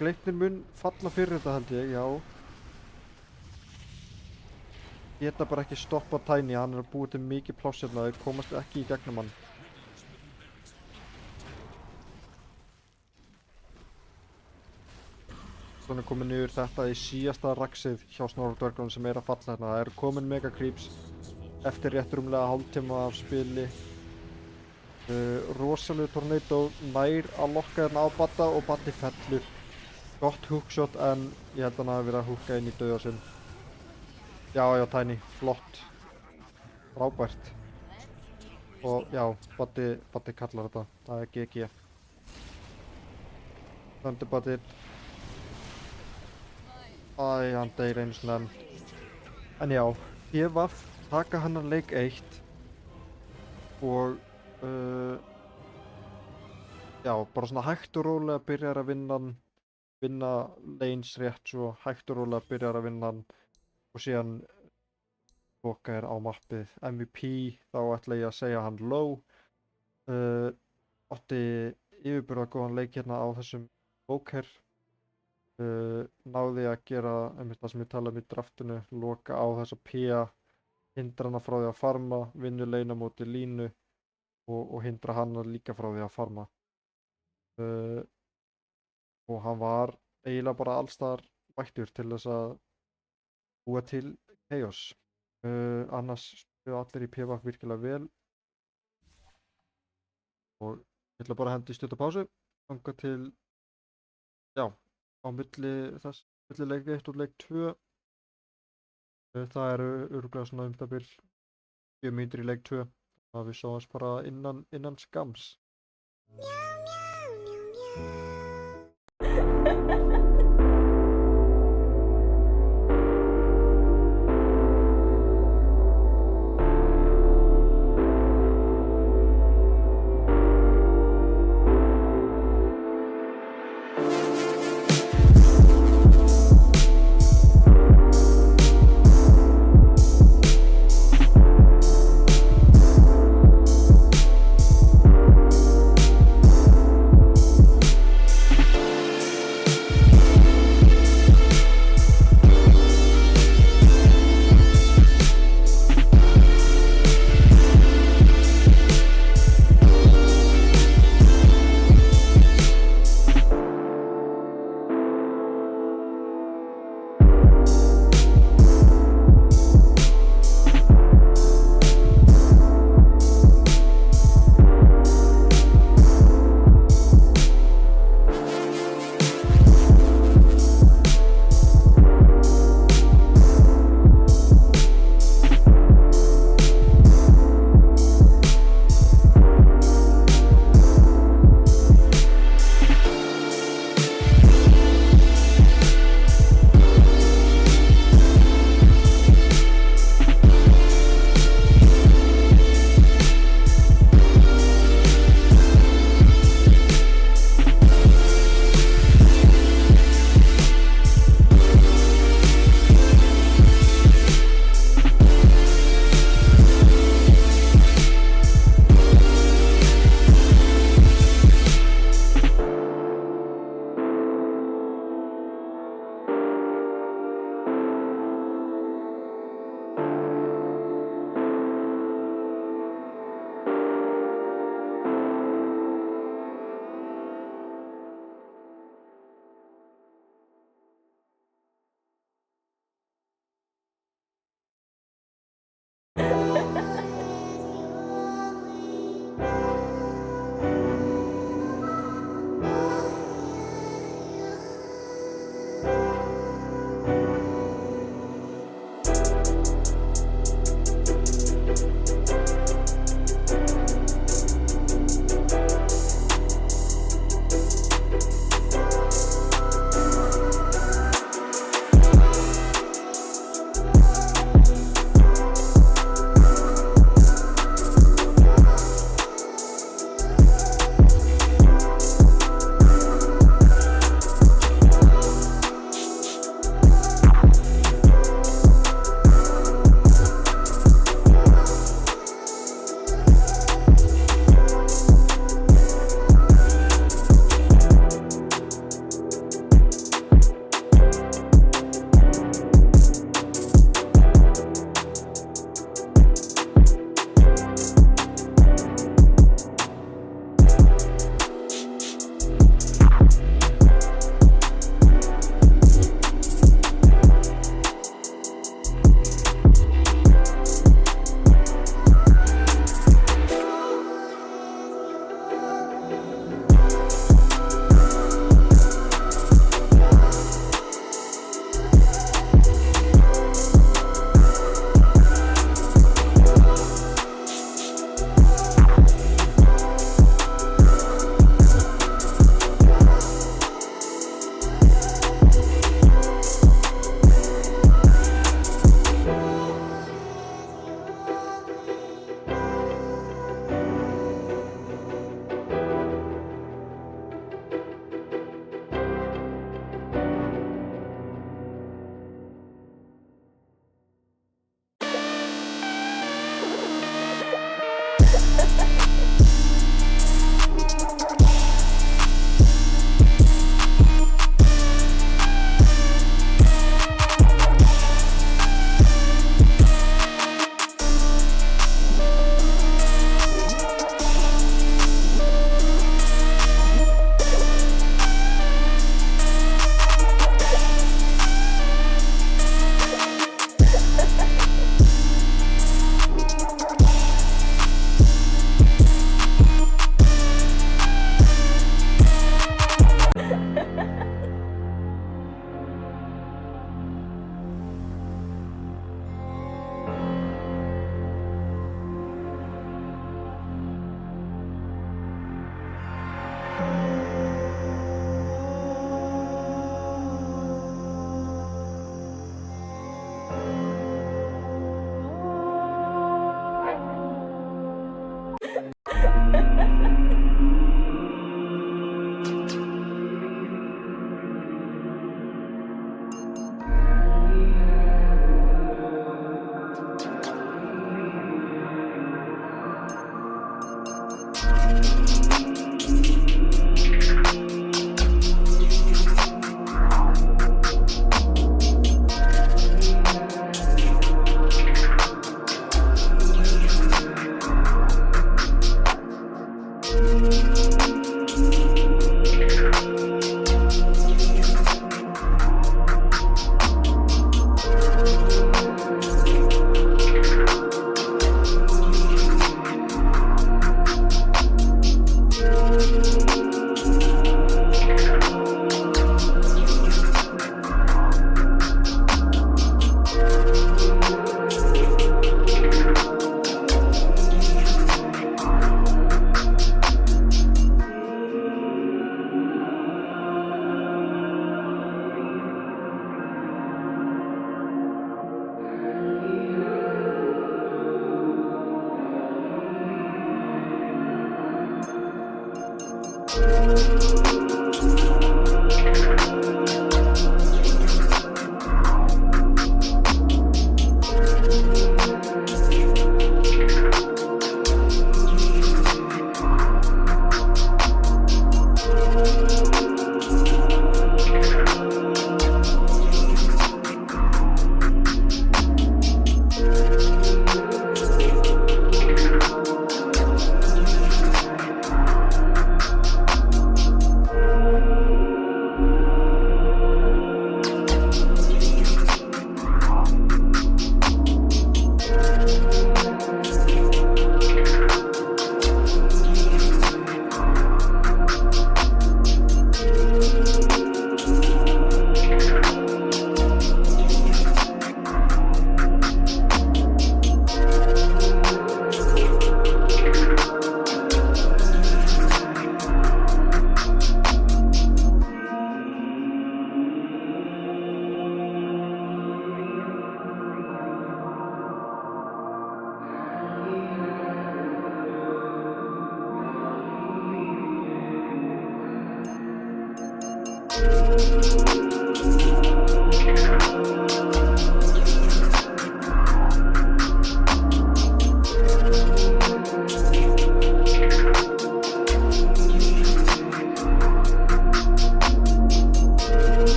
Gleipnir mun falla fyrir þetta held ég, já. Geta bara ekki stoppa Tiny, hann að búið til mikið pláss hérna, þeir komast ekki í gegnum hann. Svona komið niður þetta í síðasta raxið hjá Snorra og dvergunum sem að falla hérna. Það komin mega creeps eftir rétt rúmlega hálftíma af spili. Rosalegu tornado nær að lokka hérna á Badda og Baddi fellur. Gott hookshot, en ég held að hann hafi verið að hooka inn í dauða sinn. Já, Tiny, flott. Frábært. Og já, Baddi kallar þetta. Það GG. Thunderbaddi. Hann deyr einu svona enn. En já, PVF taka hennar leik 1 og já, bara svona hægt og rólega byrjar að vinna lanes rétt, svo hægt og rólega byrjar að vinna hann og síðan loka á mappið. MVP, þá ætla ég að segja hann low. Átti yfirburða góðan leik hérna á þessum Bóker. Náði að gera það sem ég talaði um í draftinu, loka á þessa Pía, hindra hana frá því að farma, vinnu lane á móti línu og hindra hana líka frá því að farma. Og hann var eiginlega bara allstaðar mættur til þess að búa til chaos. Annars spila allir í PVF virkilega vel og ég ætla bara að henda í stutta pásu þangað til, já, á milli leik 1 og leik 2. Það örugglega svona það bil 4 mínútur í leik 2. Það við sjáumst bara innan skams.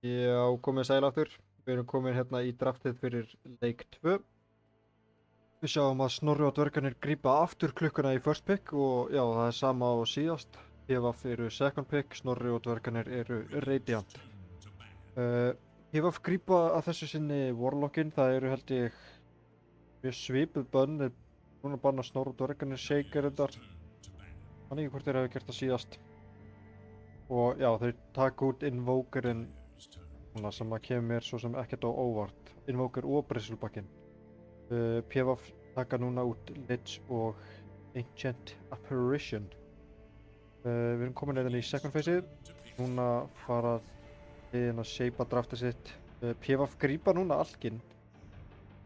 Já, komið sæl aftur. Við erum komin hérna í draftið fyrir leik 2. Við sjáum að Snorri og dvergarnir grípa aftur klukkuna í first pick og já, það er sama á síðast. PVF eru second pick, Snorri og dvergarnir eru Radiant. PVF grípa að þessu sinni Warlockinn, það eru held ég mjög svipuð bönn. Þeir núna banna Snorri og dvergarnir Shaker endar. Man ekki hvort þeir hafi gert það síðast. Og já, þeir taka út Invokerinn sem að kemur mér svo sem ekkert á óvart. Invoker og Bristlebackinn. PVF taka núna út Lich og Ancient Apparition. Við erum komin hérna í second phase-ið. Núna fara liðin að shapea draftið sitt. PVF grípa núna Alkinn.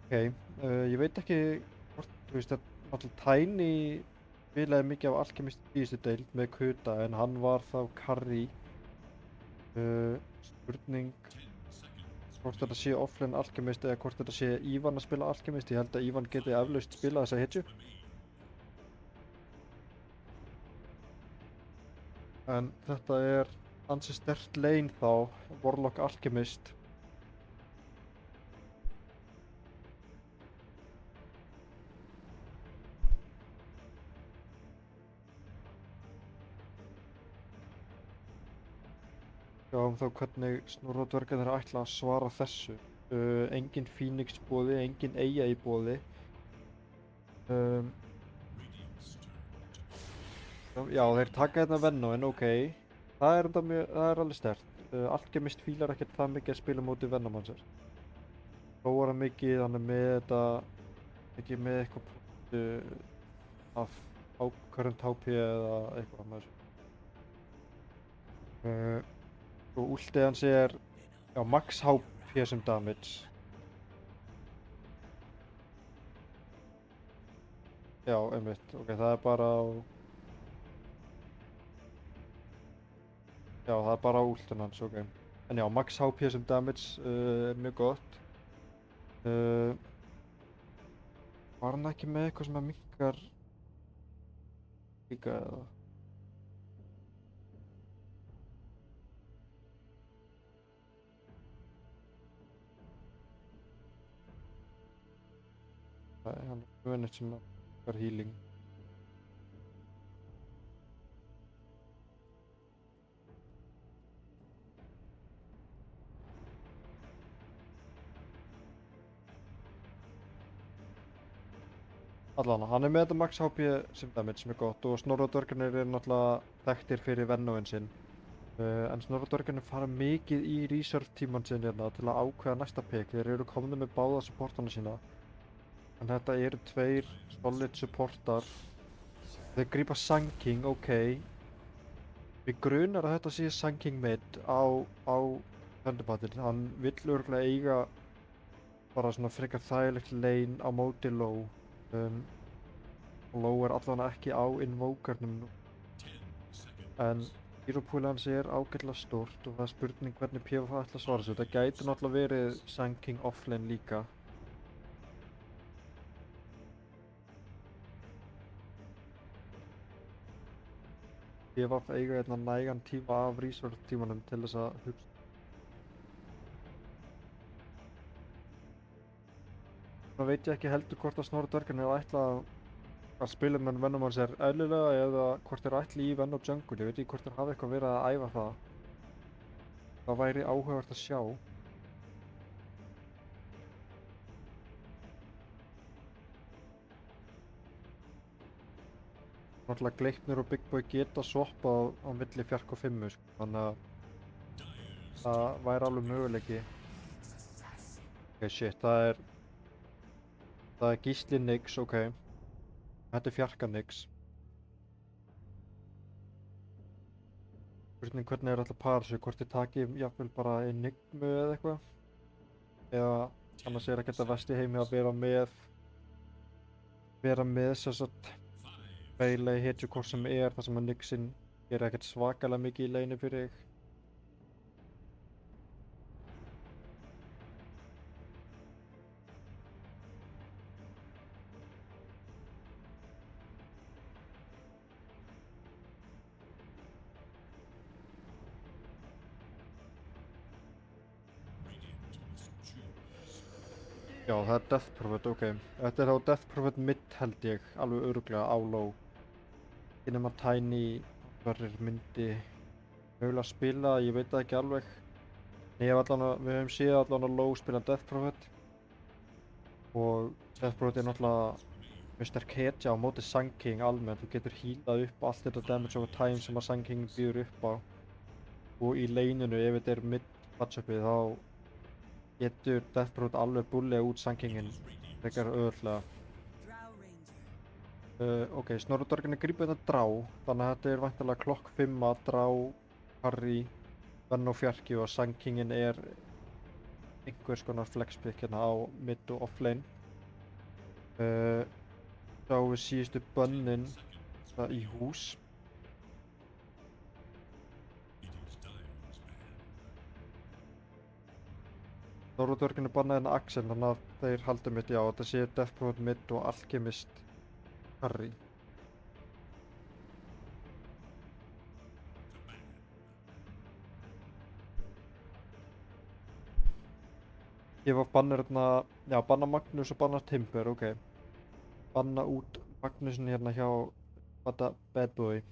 Ok, ég veit ekki hvort, þú veist, náttúrulega Tiny spilaði mikið af Alchemist í síðustu deild með Kuta en hann var þá carry. Spurning hvort þetta sé offlane Alchemist eða hvort þetta sé Ivan að spila Alchemist. Ég held að Ivan geti eflaust spilað þessa hetju. En þetta er ansi sterkt lane þá, Warlock Alchemist. Sjáum þá hvernig Snorri og dvergarnir ætla að svara þessu. Engin Phoenix í boði, engin Eyja í boði. Já, þeir taka hérna Venom, ok. Það er alveg sterkt. Alchemist fílar ekkert það mikið að spila móti Venom hans. Þróar hann mikið, hann er með þetta, ekki með eitthvað af current HP eða eitthvað með þessu. Og últið hans er, já, max HP sem damage. Já, einmitt, ok, það er bara á... Já, það er bara á últinn hans, ok. En já, max HP sem damage er mjög gott. Var hann ekki með eitthvað sem að minnkar líka eða? Nei, hann er með neitt sem minnkar healing. allan, hann er með þetta max HP sem damage sem er gott og Snorradörgarnir eru náttúrulega þekktir fyrir Venominn sinn. En Snorradörgarnir fara mikið í research tíman sinn hérna til að ákveða næsta pick. Þeir eru komnir með báða supportana sína. En þetta eru tveir solid supportar. Þeir grípa Sun King, ok. Mig grunar að þetta sé Sun King mid á Thunderboltinn. Hann vill örugglega eiga bara svona frekar þægilegt lane á móti low. Low er allavega ekki á invokernum nú. En hero pool hans er ágætlega stórt og það er spurning hvernig PvP ætla að svara þessu. Þetta gæti náttúrulega verið Sun King offlane líka. PvP eiga hérna nægan tíma af research tímanum til þess að hugsa. Það veit ég ekki heldur hvort að Snorradörgarnir ætla að spila með Venom hans er eðlilega eða hvort þeir ætli í Venom jungle. Ég veit ekki hvort þeir hafa eitthvað verið að æfa það. Það væri áhugavert að sjá. Náttúrulega Gleipnir og Big Boy geta swappað á milli fjark og 5 sko, þannig að það væri alveg möguleiki. Ok, shit, það er Gísli Nix, ok. Þetta er fjarka Nix. Spurning hvernig þeir ætla að para sig, hvort þeir taki jafnvel bara Enigmu eða eitthvað. Eða annars er ekkert að verst í heimi að vera með sérstætt melee hitju hvort sem er þar sem að Nixin gerir ekkert svakalega mikið í leini fyrir þig. Já, það er Death Prophet, ok. Þetta er þá Death Prophet mid held ég, alveg örugglega á low. Ekki nema Tiny verður myndi mögulega spila, ég veit það ekki alveg. Við höfum séð allan á low spila Death Prophet. Og Death Prophet er náttúrulega mjög sterk hetja á móti Sun King almennt. Þú getur healað upp allt þetta damage over time sem að Sun King býður upp á. Og í laneinu, ef þetta er mid matchupið, þá getur Death Prophet alveg búllega út Sun Kinginn frekar auðveldlega. Ok, Snorradörgarnir grípa þetta drá, þannig að þetta er væntanlega klokk 5 að drá, Harry, Venn og Fjarki og Sun Kinginn er einhvers konar flexpick hérna á mid og offlane. Sjáum við síðustu bönnin í hús. Snorradörgarnir bannaði hérna Axel, þannig að þeir halda mitt, já, þetta sé Death Prophet mid og Alchemist Harry. Ég var bannir hérna, já, banna Magnús og banna Timber, ok. Banna út Magnúsin hérna hjá Bad Boy.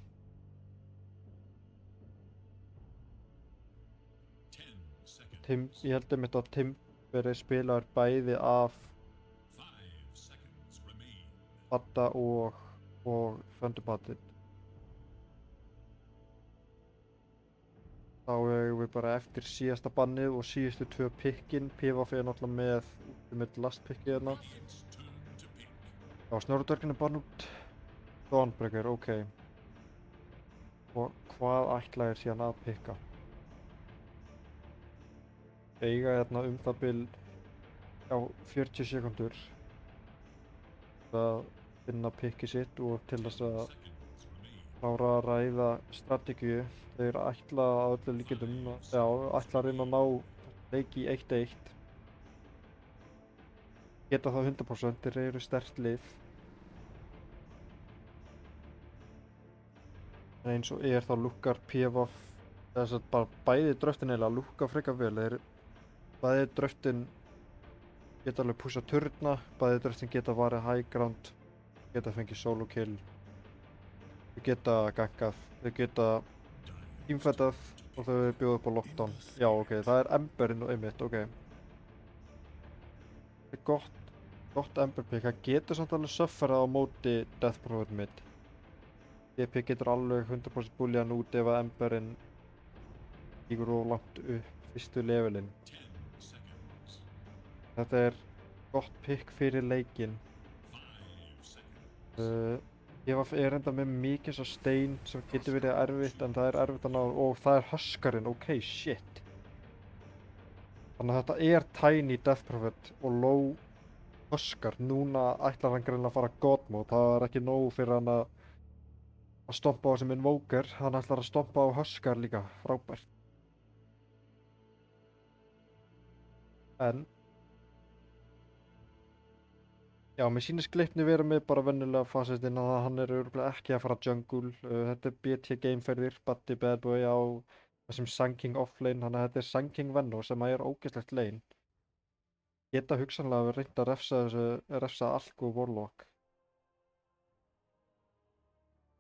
Ég held einmitt að Timber er spilaður bæði af Badda og Thunderboltinn. Þá eigum við bara eftir síðasta bannið og síðustu 2 pikkin. PvP er náttúrulega með ultimate last pickið hérna. Já, Snorradörgarnir banna út Dawnbreaker, ok. Og hvað ætla þeir síðan að pikka? Eiga hérna það bil, já, 40 sekundur að finna pickið sitt og til þess að klára að ræða strategíu. Þeir ætla að öllu líkindum, já, ætla að reyna að ná leiki í 1-1. Geta það 100%, þeir eru sterkt lið. En eins og þá lukkar PvP, þess að bara bæði dröftin eiginlega lukka frekar vel. Bæði dröftin geta alveg púsað turna, bæði dröftin geta varið high ground, geta fengið solo kill, þau geta gankað, þau geta teamfightað og þau bjóða upp á lockdown. Já, ok, það er Emberinn og einmitt, ok. Það er gott gott Ember pick, hann getur samt alveg sufferað á móti Death Prophet mid. DP getur alveg 100% búlið hann út ef að Emberinn stígur of langt upp fyrstu levelin. Þetta er gott pick fyrir leikinn. Ég er enda með mikið svo stein sem getur verið erfitt, en það er erfitt að ná, og það er Huskarinn, ok, shit. Þannig að þetta er Tiny Death Prophet og low Huskar. Núna ætlar hann greinilega að fara God mode, það er ekki nóg fyrir hann að stompa á sem Invoker, hann ætlar að stompa á Huskar líka, frábært. En já, mér sýnist Gleipnir vera með bara venjulega fasistinn að hann er örugglega ekki að fara jungle. Þetta er BT gameferðir, Buddy Bad Boy á þessum Sun King offlane, þannig að þetta er Sun King Venno sem er ógeðslegt lane. Geta hugsanlega reynt að refsa Alk og Warlock.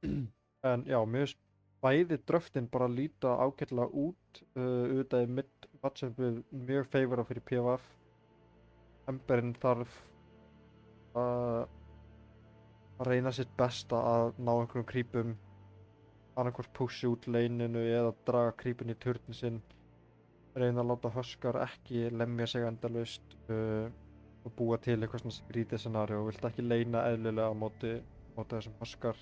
En já, mér finnst bæði dröftin bara líta ágætlega út. Auðvitað er mid matchupið mjög favora fyrir PvF. Emberinn þarf að reyna sitt besta að ná einhverjum creepum, annarkvort pusha út laneinu eða draga creepin í turnin sinn, reyna að láta Huskar ekki lemja sig endalaust og búa til eitthvað svona skrítið scenario. Vilt ekki leina eðlilega á móti þessum Huskar.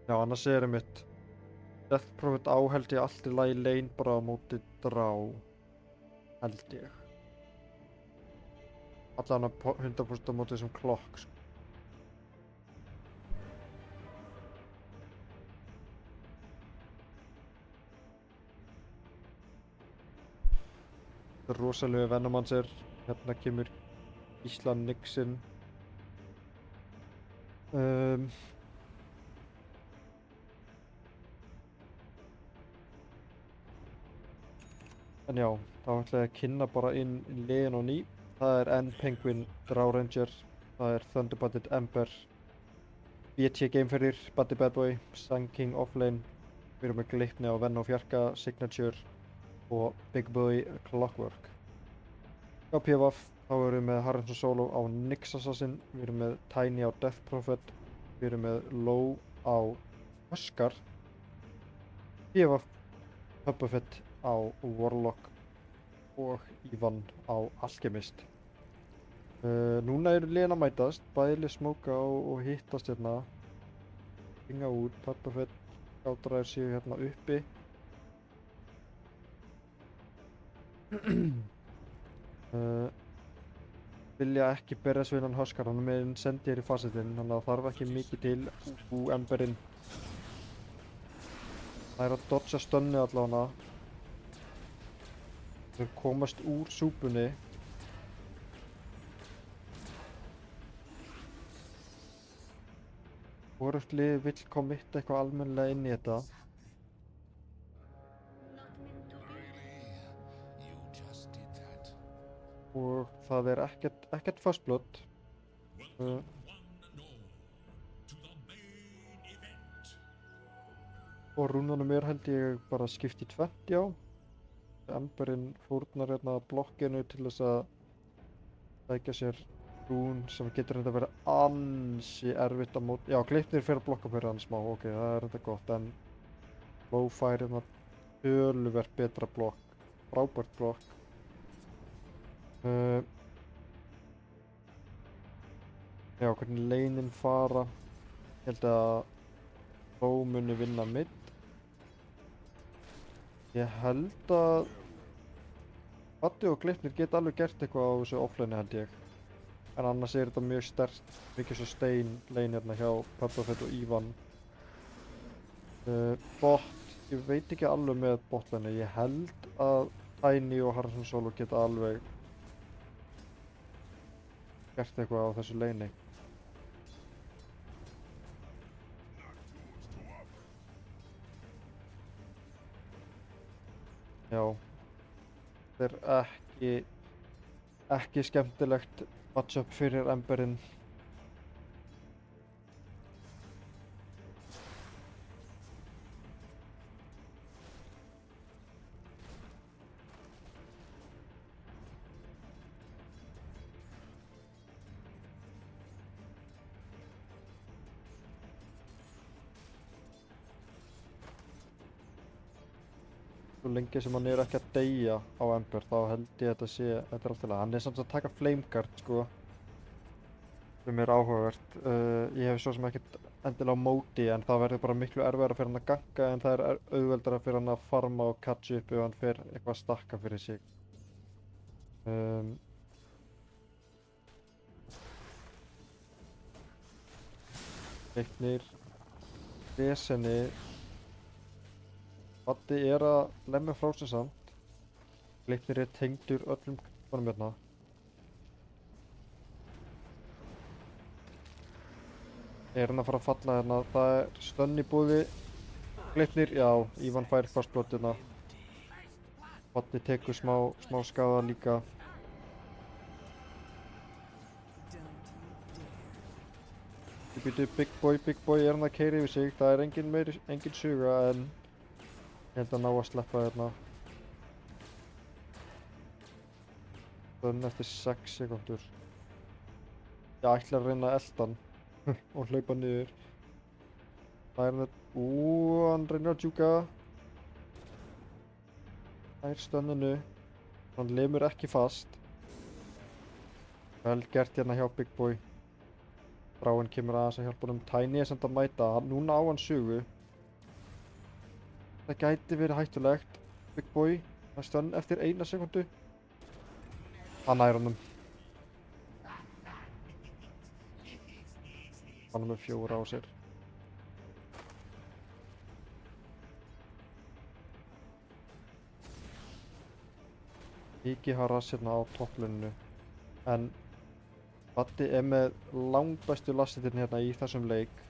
Já, annars er mitt Death Prophet á held ég allt í lagi lane bara á móti drá, held ég. Allan að 100% á móti þessum klokk, sko. Þetta er rosalega Venom hans er, hérna kemur Gísla Nixin. En já, þá ætla ég að kynna bara inn liðin á ný. Það er N-Penguin, Drow Ranger, það er Thunderbanded Ember, BT gameferðir, Buddy Bad Boy, Sun King offlane, við erum með Gleipni á Venno Fjarka, Signature og Big Boy Clockwork. Á PvF þá erum við með Harrison Solo á Nyx Assassin, við erum með Tiny á Death Prophet, við erum með Low á Huskar, PvF Puppet á Warlock og Ivan á Alchemist. Núna eru liðin að mætast, bæði smóka og hittast hérna, hringa út, Puppet, skátræðir séu hérna uppi. Vilja ekki berjast við hann Huskar, hann er með incendiary í fasetinn, þannig að það þarf ekki mikið til Emberinn. Það er að dodga stunni allavega. Þeir komast úr súpunni. Hvorugt lið vill committa eitthvað almennilega inn í þetta. Og það er ekkert first blood. Og rúnunum held ég bara skipt í 20 á. Emberinn fórnar hérna blokkinu til þess að sækja sér rún sem getur hérna verið ansi erfitt á móti. Já, Gleipnir fer að blokka fyrir hann smá, ok, það er þetta gott, en Low fær hérna töluvert betra blokk, frábært blokk. Já, hvernig laneinn fara, ég held að Low muni vinna mid. Ég held að Buddy og Gleipnir geta alveg gert eitthvað á þessu offlane held ég. En annars er þetta mjög sterkt, mikið svo stein lane hérna hjá Puppet og Ivan. Bot, ég veit ekki alveg með botlane, ég held að Tiny og Harrison Solo geta alveg gert eitthvað á þessu lane. Já, þetta er ekki skemmtilegt matchup fyrir Emberinn. svo lengi sem hann ekki að deyja á Ember þá held ég að þetta er alltaf lega. Hann samt að taka Flameguard sko, sem áhugavert. Ég hef svo sem ekkert endilega á móti en það verður bara miklu erfiðara fyrir hann að ganga en það er auðveldara fyrir hann að farma og catcha upp ef hann fer eitthvað að stakka fyrir sig. Leiknir vesenni. Baddi að lemja frá sig samt. Leiknir tengdur öllum konum hérna. Hann að fara að falla hérna. Það er stönn í búði. Leiknir, já, Ívan fær fastblótina. Baddi tekur smá skaða líka. Big boy hann að keyra yfir sig. Það er engin suga en ég held að ná að sleppa hérna. Stönn eftir 6 sekúndur. Ég ætla að reyna að elta hann og hlaupa niður. Það er hann reynir að djúka. Það er stönninu. Hann lemur ekki fast. Vel gert hérna hjá Big Boy. Þráinn kemur aðeins að hjálpa honum. Tiny samt að mæta. Núna á hann sugu. Það gæti verið hættulegt. Big Boy. Það er stönn eftir 1 sekúndu. Hann nær honum. Hann er með 4 á sér. Mikið harass hérna á toppluninu. En Baddi með langbæstu lastitinn hérna í þessum leik.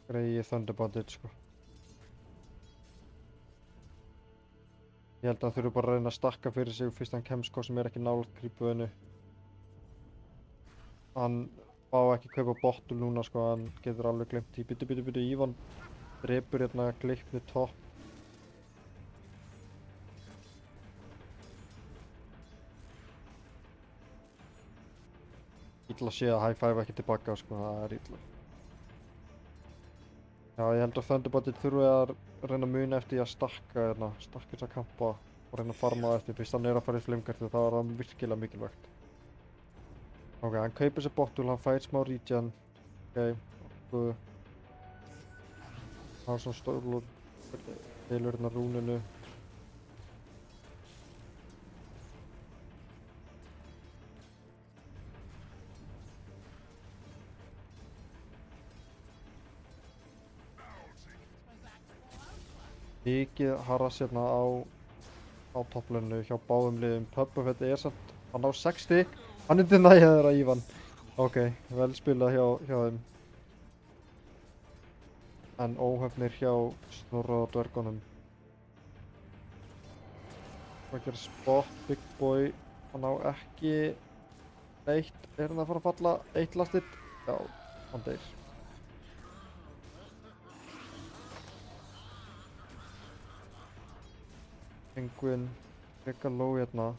Greiði Thunderbondið sko. Ég held að hann þurfi bara að reyna að stakka fyrir sig fyrst hann kemst sko sem ekki nálægt grípuðinu. Hann fá ekki kaupa bottul núna sko, hann getur alveg glemt í. Bíddu, Ívan drepur hérna Gleipni topp. Illa sé að high five ekki tilbaka sko, það er illa. Já, ég held að Thunderbondið þurfi að reyna að muna eftir að stakka þessa kampa og reyna að farma það eftir. Fyrst hann að fara í Flameguard þá er það virkilega mikilvægt. Ok, hann kaupir sér bottul, hann fær smá regen. Ok. Hann svona stólur heilur hérna rúninu. Mikið harass hérna á toppluninu hjá báðum liðum. Puppafett samt, hann á 60. Hann er deniaður að Ívan. Ok, vel spilað hjá þeim. En óhefnir hjá Snorra og dvergunum. Hvað gerir spot, Big Boy. Hann á ekki neitt. Hann að fara að falla? 1 lastið? Já, hann deyr. Penguin, frekar low hérna.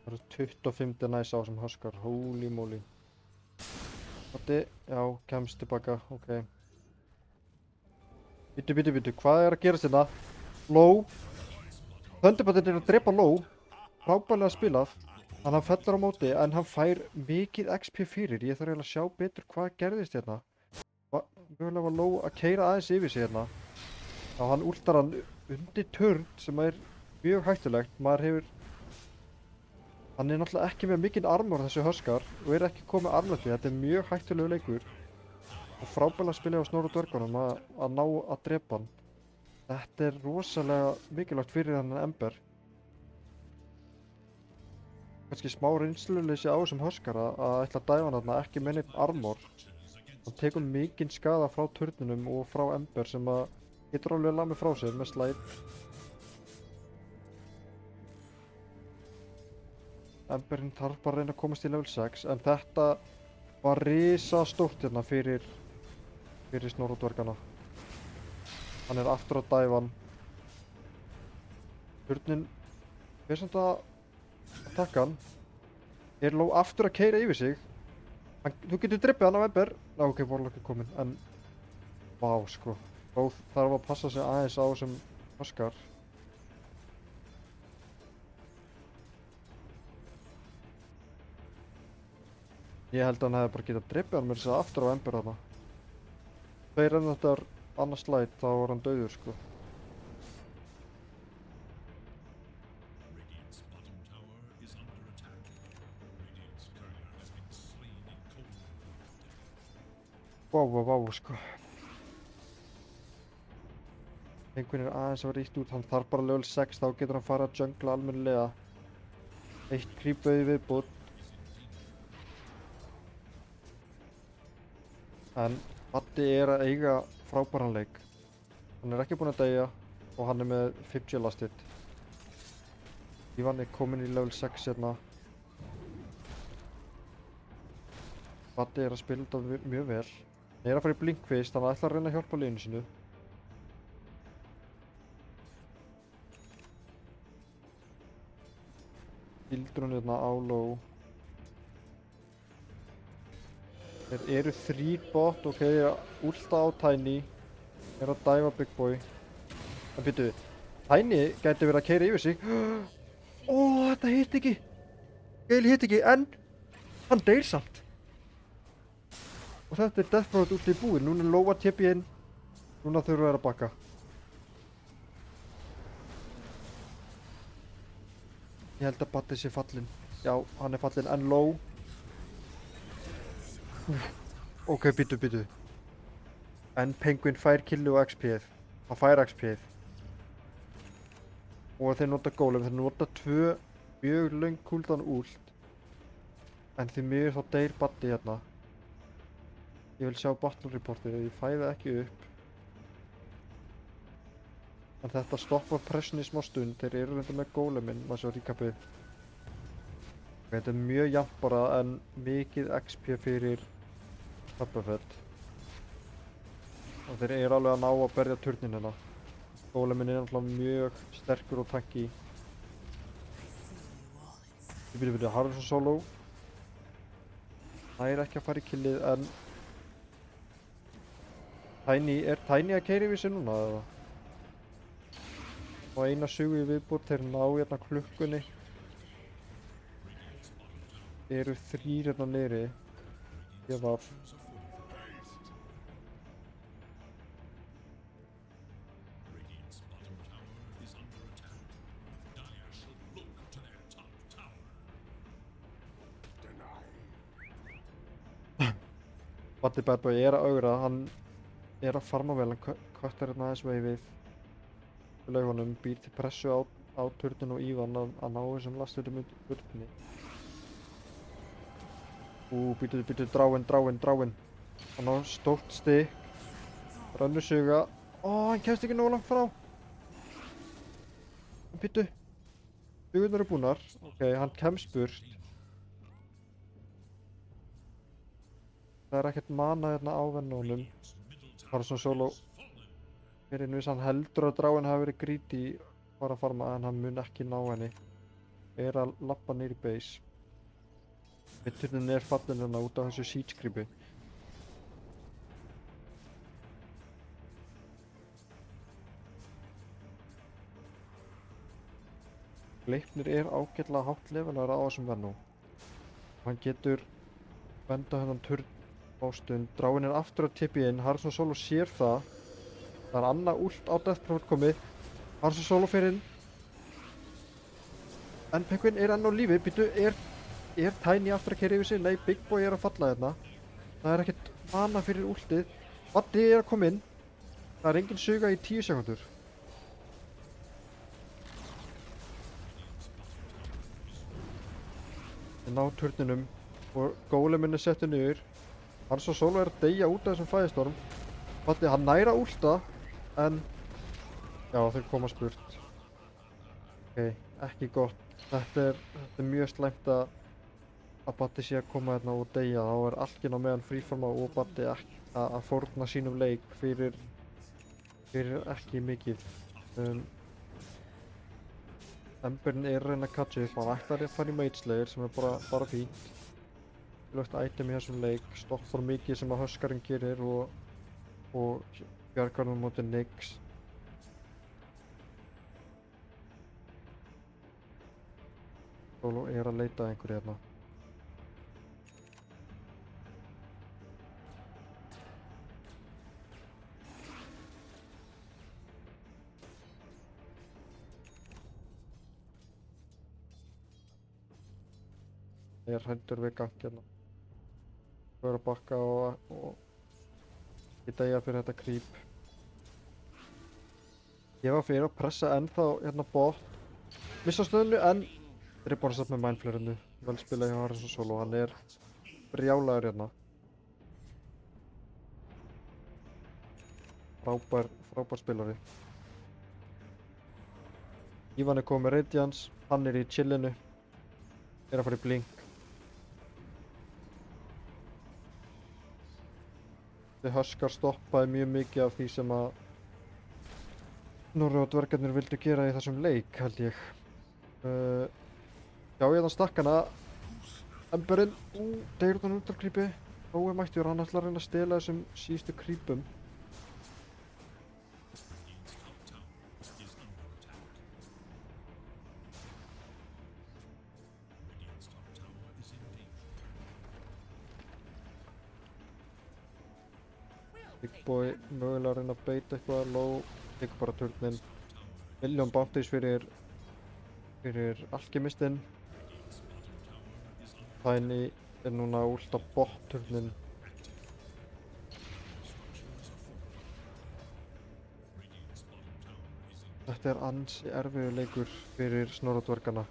Það eru 25 denies á þessum Huskar, holy moly. Baddi, já, kemst tilbaka, ok. Bíddu, hvað er að gerast hérna? Low. Thunderbondið að drepa low. Frábærlega spilað. Hann fellur á móti en hann fær mikið XP fyrir. Ég þarf eiginlega að sjá betur hvað gerðist hérna. Mögulega var low að keyra aðeins yfir sig hérna. Já, hann últar hann undir turn sem er mjög hættulegt. Hann er náttúrulega ekki með mikinn armor þessu Huskar og ekki komið armlötu. Þetta er mjög hættulegu leikur. frábælega spilið á Snorra dvergunum að ná að drepa hann. Þetta er rosalega mikilvægt fyrir hann Ember. Kannski smá reynsluleysi á þessum Huskar að ætla að dæfa hann þarna, ekki með neitt armor. Hann tekur mikinn skaða frá turninum og frá Ember sem að getur alveg lamið frá sér með slide. Emberinn þarf bara að reyna að komast í level 6 en þetta var risastórt hérna fyrir Snorra dvergana. Hann er aftur að dæfa hann. Turnin er samt að taka hann. Er Low aftur að keyra yfir sig. Þú getur drippið hann á Ember. Ná, ok, Warlock er kominn, en vá, sko. Low þarf að passa sig aðeins á þessum Huskar. Ég held að hann hefði bara getað drippið hann með þess að aftur á Ember þarna. Tveir enn þetta er annars slide, þá var hann dauður, sko. Vá, sko. Penguin er aðeins að vera ítt út, hann þarf bara level 6, þá getur hann farið að jungla almennilega. Eitt creepauði viðbútt. En Baddi er að eiga frábæran leik. Hann er ekki búinn að deyja og hann er með 50 lastið. Ívan er kominn í level 6 hérna. Baddi er að spila þetta mjög vel. Hann er að fara í blinkvist, hann ætlar að reyna að hjálpa liðinu sínu. Gildrun hérna á Low. Þeir eru 3 bot, ok, últa á Tiny. Er að dæfa Big Boy. En býtu, Tiny gæti verið að keyra yfir sig. Ó, þetta hitt ekki. Gale hitt ekki, en hann deyr samt. Og þetta er Death Prophet út í búið. Núna er Low að TP inn. Núna þurfa þeir að bakka. Ég held að Baddi sé fallinn. Já, hann er fallinn, en Low. Ok, býtu. En Penguin fær killu og XP-ið. Hann fær XP-ið. Og þeir nota golem. Þeir nota 2 mjög löng cooldown ult. En því miður þá deyr Baddi hérna. Ég vil sjá battle reportið. Ég fæ það ekki upp. En þetta stoppar pressunni í smá stund. Þeir eru reynda með goleminn. Maður sjá recapið. Þetta er mjög jafnt bara en mikið XP fyrir Tappafell. Og þeir eru alveg að ná að berja turnin hérna. Goleminn er náttúrulega mjög sterkur og tanky. Býtu, Harrison solo. Það er ekki að fara í killið en er Tiny að keyra yfir sig núna eða? Og eina sugu í viðbútt, þeir ná hérna klukkunni. Eru 3 hérna niðri. Ég var. Baddi Bad Boy er að augra, hann er að farma vel, hann köttar hérna aðeins veifið. Laugunum býr til pressu á turnin og Ívan að ná þessum lastvitum út turninni. Býtu, dráinn. Hann á stórt stikk. Rönnur suga. Hann kemst ekki nógu langt frá. Býtu. Sugurnar eru búnar. Ok, hann kemst burt. Það er ekkert mana hérna á vennunum. Það er svona solo. Fyrir einu viss hann heldur að dráinn hafi verið greedy bara að farma en hann mun ekki ná henni. Er að labba niður í base. Mitturinn er fallinn hérna út af þessu siege creepi. Gleipnir er ágætlega hátt levelar á þessum vennu. Hann getur venda hennan turn á stund. Dráinn er aftur að tippa inn. Harrison solo sér það. Það er annað ult á Death Prophet komið. Harrison solo fyrir inn. En Penguin er enn á lífi. Býtu, er Tiny aftur að keyra yfir sig? Nei, Big Boy er að falla hérna. Það er ekkert mana fyrir últið. Baddi er að koma inn. Það er engin suga í 10 sekúndur. Ég ná turninum og góleminn er settur niður. Hans og Solo er að deyja út af þessum fæðistorm. Baddi, hann næra últa, en já, þeir komast burt. Ok, ekki gott. Þetta er mjög slæmt að Baddi sé að koma hérna og deyja. Þá er algjörn á meðan fríforma og Baddi að fórna sínum leik fyrir ekki mikið. Emberinn er að reyna að catcha upp. Hann ætlar að fara í Mageslayer sem er bara fínt. Ljótt item í þessum leik. Stoppar mikið sem að Huskarinn gerir og bjargar hann móti Nyx. Solo er að leita að einhverju hérna. Ég er hræddur við gangi hérna. Ég er að bakka og ég deyja fyrir þetta creep. Ég var fyrir að pressa ennþá hérna bot. Missa stöðnu en þeir eru bara satt með mindflayerinu. Vel spila hjá Harrison Solo, hann er brjálaður hérna. Frábær spilari. Ívan er komið með Radiance, hann er í chillinu. Er að fara í blink. Huskar stoppaði mjög mikið af því sem að Snorri og dvergarnir vildu gera í þessum leik, held ég. Já, ég þann stakkana. Emberinn, deyr út á núldarkrýpi. Rói mættur, hann ætlar að reyna að stela þessum síðustu krýpum. Big Boy mögulega að reyna að beita eitthvað low, tekur bara turnin. Million bounties fyrir alkemistinn. Tiny er núna að últa bot turnin. Þetta er ansi erfiður leikur fyrir Snorradvergana.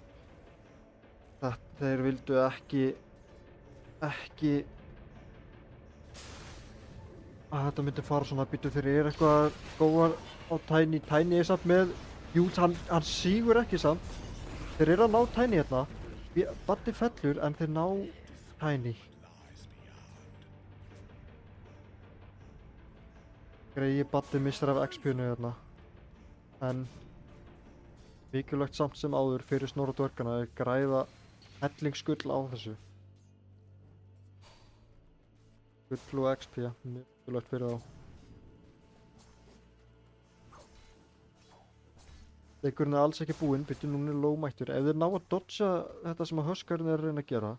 Þeir vildu ekki að þetta myndi fara svona. Býtu, þeir eru eitthvað góðar á Tiny. Tiny er samt með, jú, hann sígur ekki samt. Þeir eru að ná Tiny hérna. Baddi fellur en þeir ná Tiny. Greiði Baddi missar af XP-nu hérna. En mikilvægt samt sem áður fyrir Snorradvergana að græða hellingsgull á þessu. Gull og XP, mjög mikilvægt fyrir þá. Leikurinn er alls ekki búinn, býttu núna er lómættur. Ef þeir ná að dodga þetta sem að Huskarinn er að reyna að gera,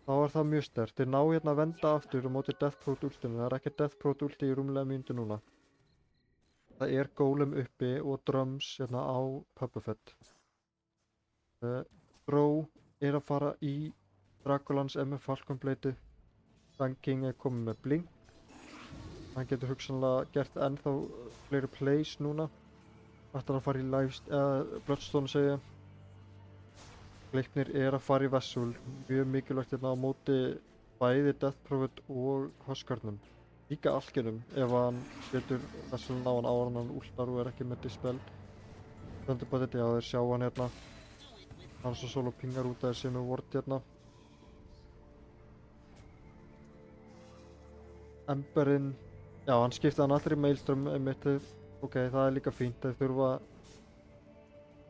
þá er það mjög sterkt. Þeir ná hérna að venda aftur og móti Death Prot ultinu. Það er ekki Death Prot ulti í rúmlega mínútu núna. Það er Golem uppi og Drums hérna á Puppet. Bro er að fara í Dragolans með Falcon Blade. Sun King er komið með blink. Hann getur hugsanlega gert ennþá fleiri plays núna. Ætlar að fara í Bloodstone segja. Gleipnir er að fara í Vessel. Mjög mikilvægt hérna á móti bæði Death Prophet og Huskarnum. Líka Alkinum ef hann getur Vesselin á hann áður en hann últar og er ekki með dispel. Thunderbite, já, þeir sjá hann hérna. Hann svo Solo pingar út að þessi með ward hérna. Emberinn, já, hann skipti hann allir í Maelstrom einmitt. Ok, það er líka fínt. Þeir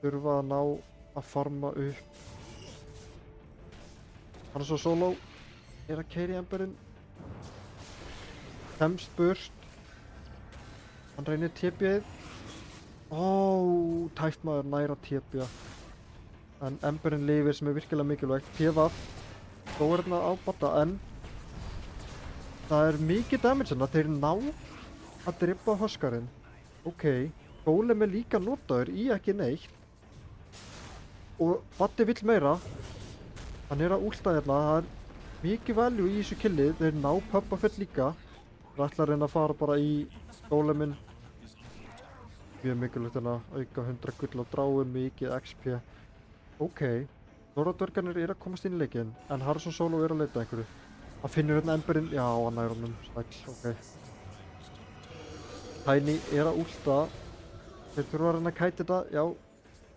þurfa að ná að farma upp. Hann svo Solo er að keyra í Emberinn. Kemst burt. Hann reynir TP-ið. Tæft maður nær að TP-a. En Emberinn lifir sem er virkilega mikilvægt. PVAF. Þó er hérna á Badda en það er mikið damage hérna. Þeir ná að dribba Huskarinn. Ok, Golem er líka notaður í ekki neitt. Og Baddi vill meira. Hann er að últa hérna. mikið value í þessu killi. Þeir ná Pubba Fett líka. Þeir ætla að reyna að fara bara í Goleminn. Mjög mikilvægt hérna að auka 100 gull á dráin, mikið XP. Ok, Norðardvergarnir eru að komast inn í leikinn, en Harrison Solo er að leita einhverju. Hann finnur hérna Emberinn, já hann nær honum, sæll, ok. Tiny er að últa. Þeir þurfa að reyna að kæta þetta, já,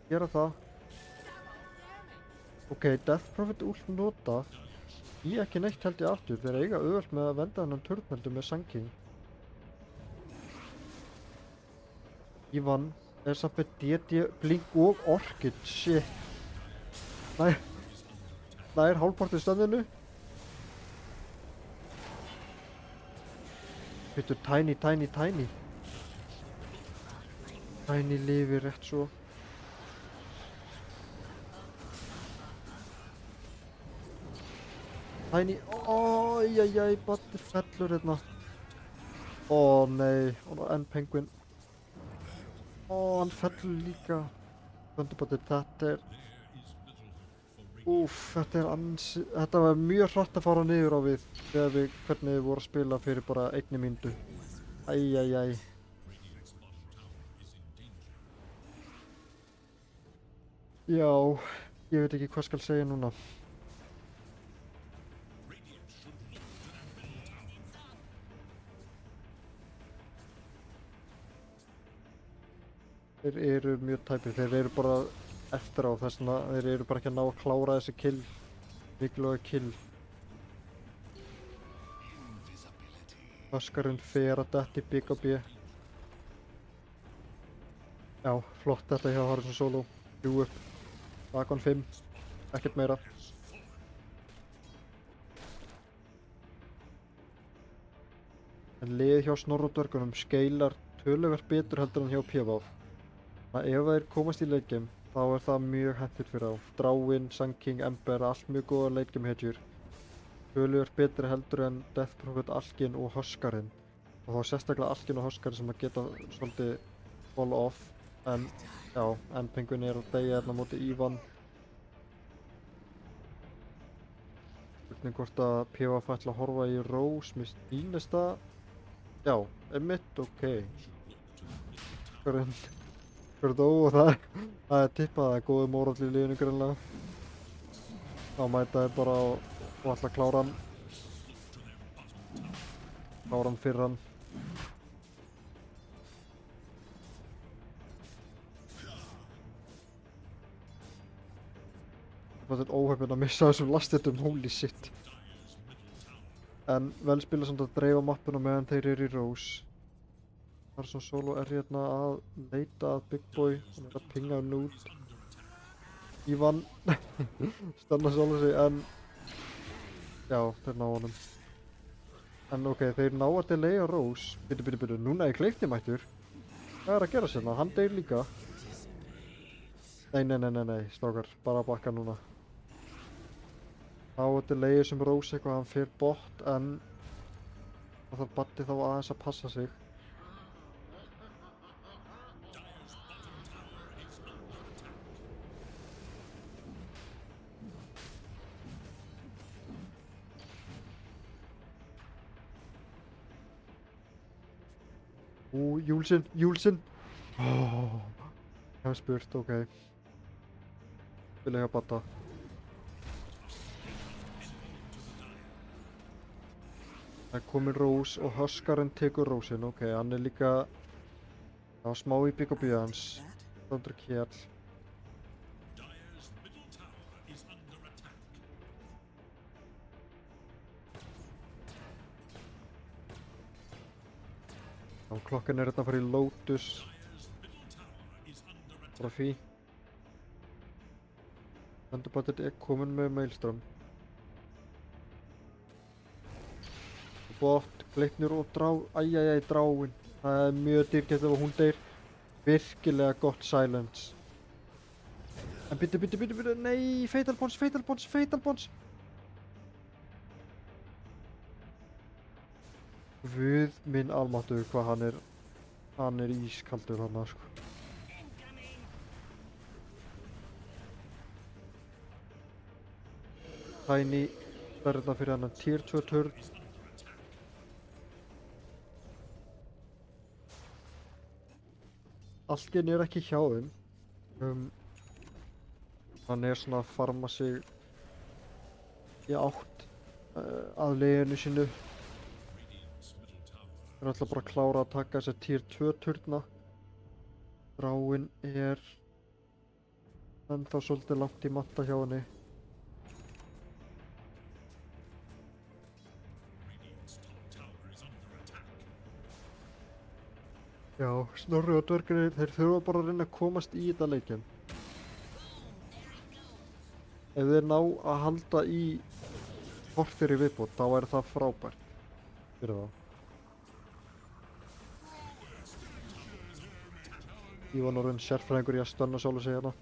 gera það. Ok, Death Prophet ult nota. Ég ekki neitt held ég aftur, þeir eiga auðvelt með að venda hennan turnmeldu með Sun King. Ívan er samt með DD, Blink og Orchid, shit. Nær hálfpartið stöndinu. Hittur Tiny. Tiny lifir rétt svo. Tiny, ójæjæj, Baddi fellur hérna. Ó nei, en Penguin. Ó, hann fellur líka. Thunderbird, þetta er... Úff, þetta var mjög hratt að fara niður á við þegar hvernig við vorum að spila fyrir bara 1 mínútu. Æjæjæj. Já, ég veit ekki hvað skal segja núna. Þeir eru mjög tæpir, þeir eru bara eftir á þess vegna, þeir eru bara ekki að ná að klára þessi kill, mikilvæga kill. Huskarinn fer að detta í Big B. Já, flott þetta hjá Harrison Solo, 3 upp, Vakon 5, ekkert meira. En liðið hjá Snorradvergunum skeilar töluvert betur heldur en hjá PvP. Ef þeir komast í leikgame, þá er það mjög hentugt fyrir þá. Dráin, Sun King, Ember, allt mjög góða leikgame hetjur. Töluvert betri heldur en Death Prophet, Alkin og Huskarinn. Og þá sérstaklega Alkin og Huskarinn sem að geta svolítið fall off. En já, en Penguin er að deyja hérna á móti Ívan. Spurning hvort að PvP ætla að horfa í Rose, mér sýnist það. Já, einmitt, ok. Huskarinn. Dó og það er tippað, það er góði mórall í liðinu greinlega. Þá mæta þeir bara og ætla að klára hann. Klára hann fyrir hann. Það er óheppinn að missa þessum lasthitum, holy shit. En vel spila samt að dreifa mappuna meðan þeir eru í Rose. Harrison Solo er hérna að leita að Big Boy, hann er að pinga út. Ívan stanna sjálf sig, en já, þeir ná honum. En ok, þeir ná að delaya Rose. Bíddu, núna er Kleifni mættur. Hvað er að gera sérna? Hann deyr líka. Nei, strákar, bara að bakka núna. Ná að delaya sem Rose eitthvað, hann fer bort, en það þarf Baddi þá aðeins að passa sig. Júlsinn! Oh, ég hef spurt, ok. Vil ég hafa Badda. Það er komin Rose og Huskarinn tekur Roseinn, ok, hann er líka smá í Big B hans. Thunder Kjell. Klokkan er hérna að fara í Lotus. Bara fí. Thunderbird er komin með Maelstrom. Bot, Gleipnir og æjæjæj, Dráin. Það er mjög dýrkætt ef hún deyr. Virkilega gott silence. En bíddu, nei, Fatal Bonds. Guð minn almáttugur hvað hann er ískaldur þarna, sko. Tiny er þetta fyrir hann tier 2 turn. Alkin er ekki hjá þeim. Hann er svona að farma sig í átt að leginu sínu. Þeir ætla bara að klára að taka þessa tier 2 turna. Þráin er ennþá svolítið langt í matta hjá henni. Já, Snorri og dvergarnir, þeir þurfa bara að reyna að komast í þetta leikinn. Ef þeir ná að halda í korter í viðbót, þá er það frábært fyrir þá. Ég var norðin sérfræðingur í að stunna sjálf sig hérna.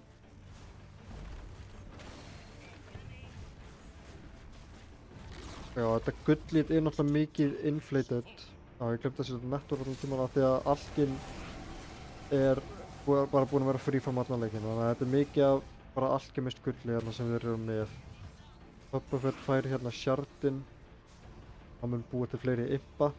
Já, þetta gullít er náttúrulega mikið inflated. Já, ég glemdi að setja nettur allan tíman af því að Alkin er bara búinn að vera frífram allan leikinn. Þannig að þetta er mikið af bara alkemist gulli hérna sem þeir eru með. Boba Fett fær hérna Shardin. Hann mun búa til fleiri impa.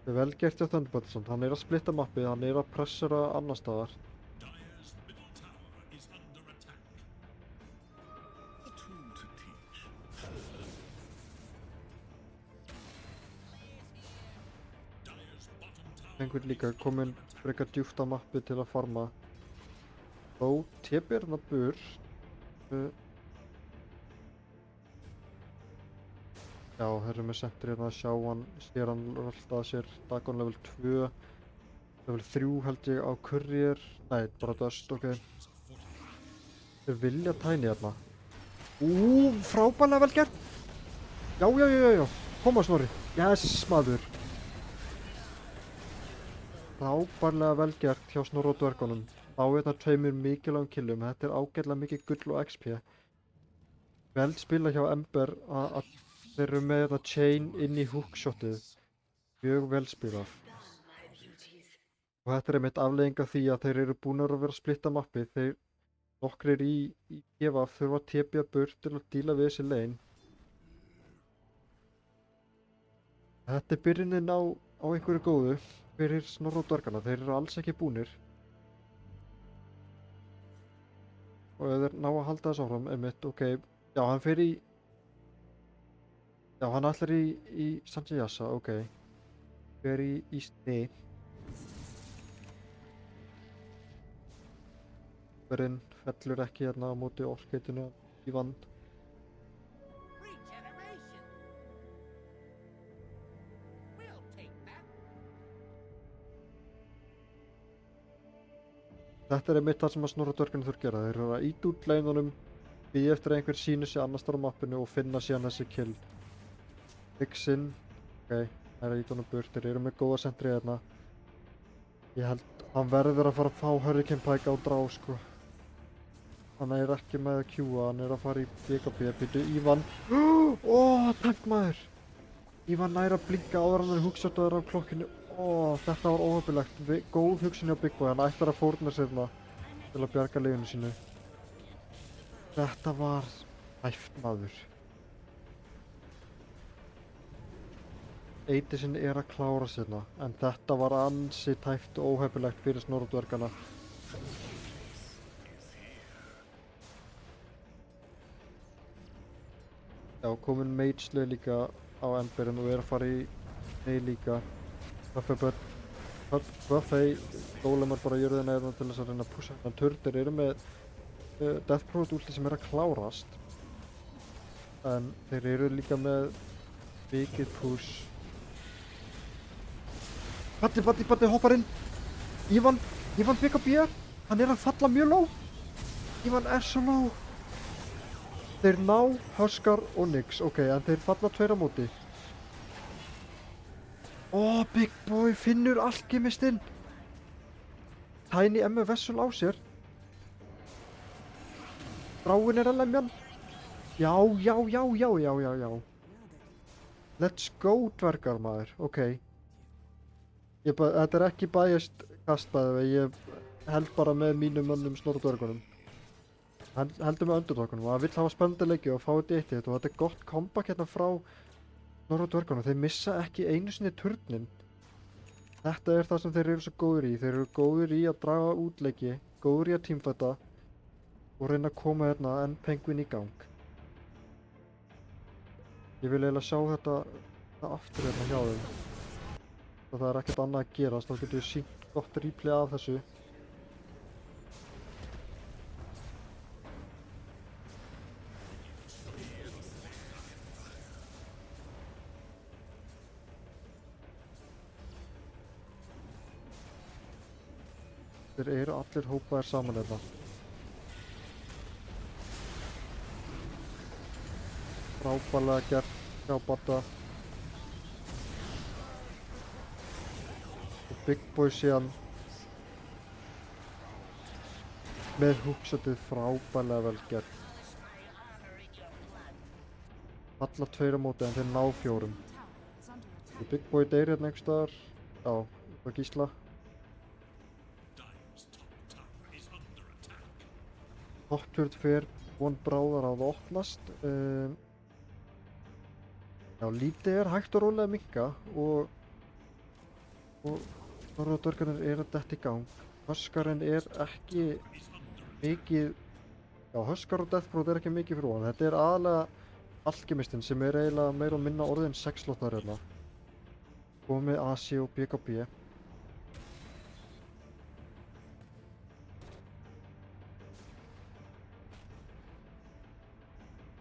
Það er vel gert hjá Thunderboltsson, hann er að splitta mappið, hann er að pressura annar staðar. Einhvern líka kominn frekar djúpt á mappið til að farma. Þó TP er hann að burt. Já, þeir eru með sentur hérna að sjá hann, sér hann alltaf sér Dagon level 2, level 3 held ég á Courier, nei, bara Dust, ok. Þeir vilja Tiny hérna. Frábærlega vel gert! Já, koma Snorri, yes maður! Frábærlega vel gert hjá Snorra og dvergunum. Á þetta tveimur mikilvægum killum, þetta er ágætlega mikið gull og XP. Vel spila hjá Ember að þeir eru með þetta chain inn í hookshotið. Mjög vel spilað. Og þetta er einmitt afleiðing af því að þeir eru búin að vera að splitta mappið. Þeir nokkrir í PvP þurfa að TPa burt til að díla við þessi lane. Þetta er byrjunin á einhverju góðu fyrir Snorra og dvergana. Þeir eru alls ekki búnir. Og ef þeir ná að halda þess áfram, einmitt, ok. Já, hann fer í... Já, hann ætlar í Sanjayasa, ok. Fer í sni. Verinn fellur ekki hérna á móti orkeitinu í vand. Þetta er einmitt það sem að Snorra og dvergarnir þurfa að gera. Þeir eru að ýta út leinunum, bíða eftir að einhver sýni sig annars þar á mappinu og finna síðan þessi kill. Vixen, ok, það er að ýta honum burt, þeir eru með góða sentri hérna. Ég held hann verður að fara að fá Hurricane Pike á drá, sko. Hann er ekki með að Q-a, hann er að fara í BKB, býtu Ívan. Tæmt maður! Ívan nær að blinka áður hann er hugsattaður af klokkinu. Þetta var óhefnilegt. Góð hugsun hjá Big Boy, hann ætlar að fórna sér hérna til að bjarga liðinu sínu. Þetta var tæft maður. Eitisinn er að klára sérna, en þetta var ansi tæft og óhefnilegt fyrir Snorra og dvergana. Já, kominn Magesley líka á Emberin og er að fara í Ney líka. Buffet gólemar bara jörðina eða til þess að reyna að pusha. Þannig að Turdir eru með Death Prot últi sem er að klárast. En þeir eru líka með mikið push. Patti hoppar inn. Ívan BKB, hann er að falla mjög low. Ívan er svo low. Þeir ná Huskar og Nyx, ok, en þeir falla tveir á móti. Big Boy finnur alkemistinn. Tiny með Vessel á sér. Dráin er að lemja hann. Já. Let's go, dvergar maður, ok. Þetta er ekki biased kast bæði, ég held bara með mínum mönnum snorradvergunum. Heldur með underdoggunum og það vill hafa spennandi leiki og fá þetta í eitt og þetta er gott comeback hérna frá snorradvergunum. Þeir missa ekki einu sinni turnin. Þetta er það sem þeir eru svo góður í. Þeir eru góður í að draga út leiki, góður í að teamfighta og reyna að koma hérna en Penguin í gang. Ég vil eiginlega sjá þetta aftur hérna hjá þeim. Það er ekkert annað að gerast, þá getum við sýnt gott replay af þessu. Þeir eru allir hópaðir saman hérna. Frábærlega gert hjá Badda. Og Big Boy síðan með hooksetið frábærlega vel gert. Alla tveir á móti en þeir ná 4. Big Boy deyr hérna einhvers staðar. Já, upp á Gísla. Hotturd fer von bráðar að opnast. Já, lítið er hægt og rólega að minnka og snorradvergarnir er að detta í gang. Huskarinn er ekki mikið, já, Huskar og Deathbrood er ekki mikið fyrir hann. Þetta er aðalega Alchemistinn sem er eiginlega meira og minna orðin 6 slottar hérna. Komið með AC og BKB.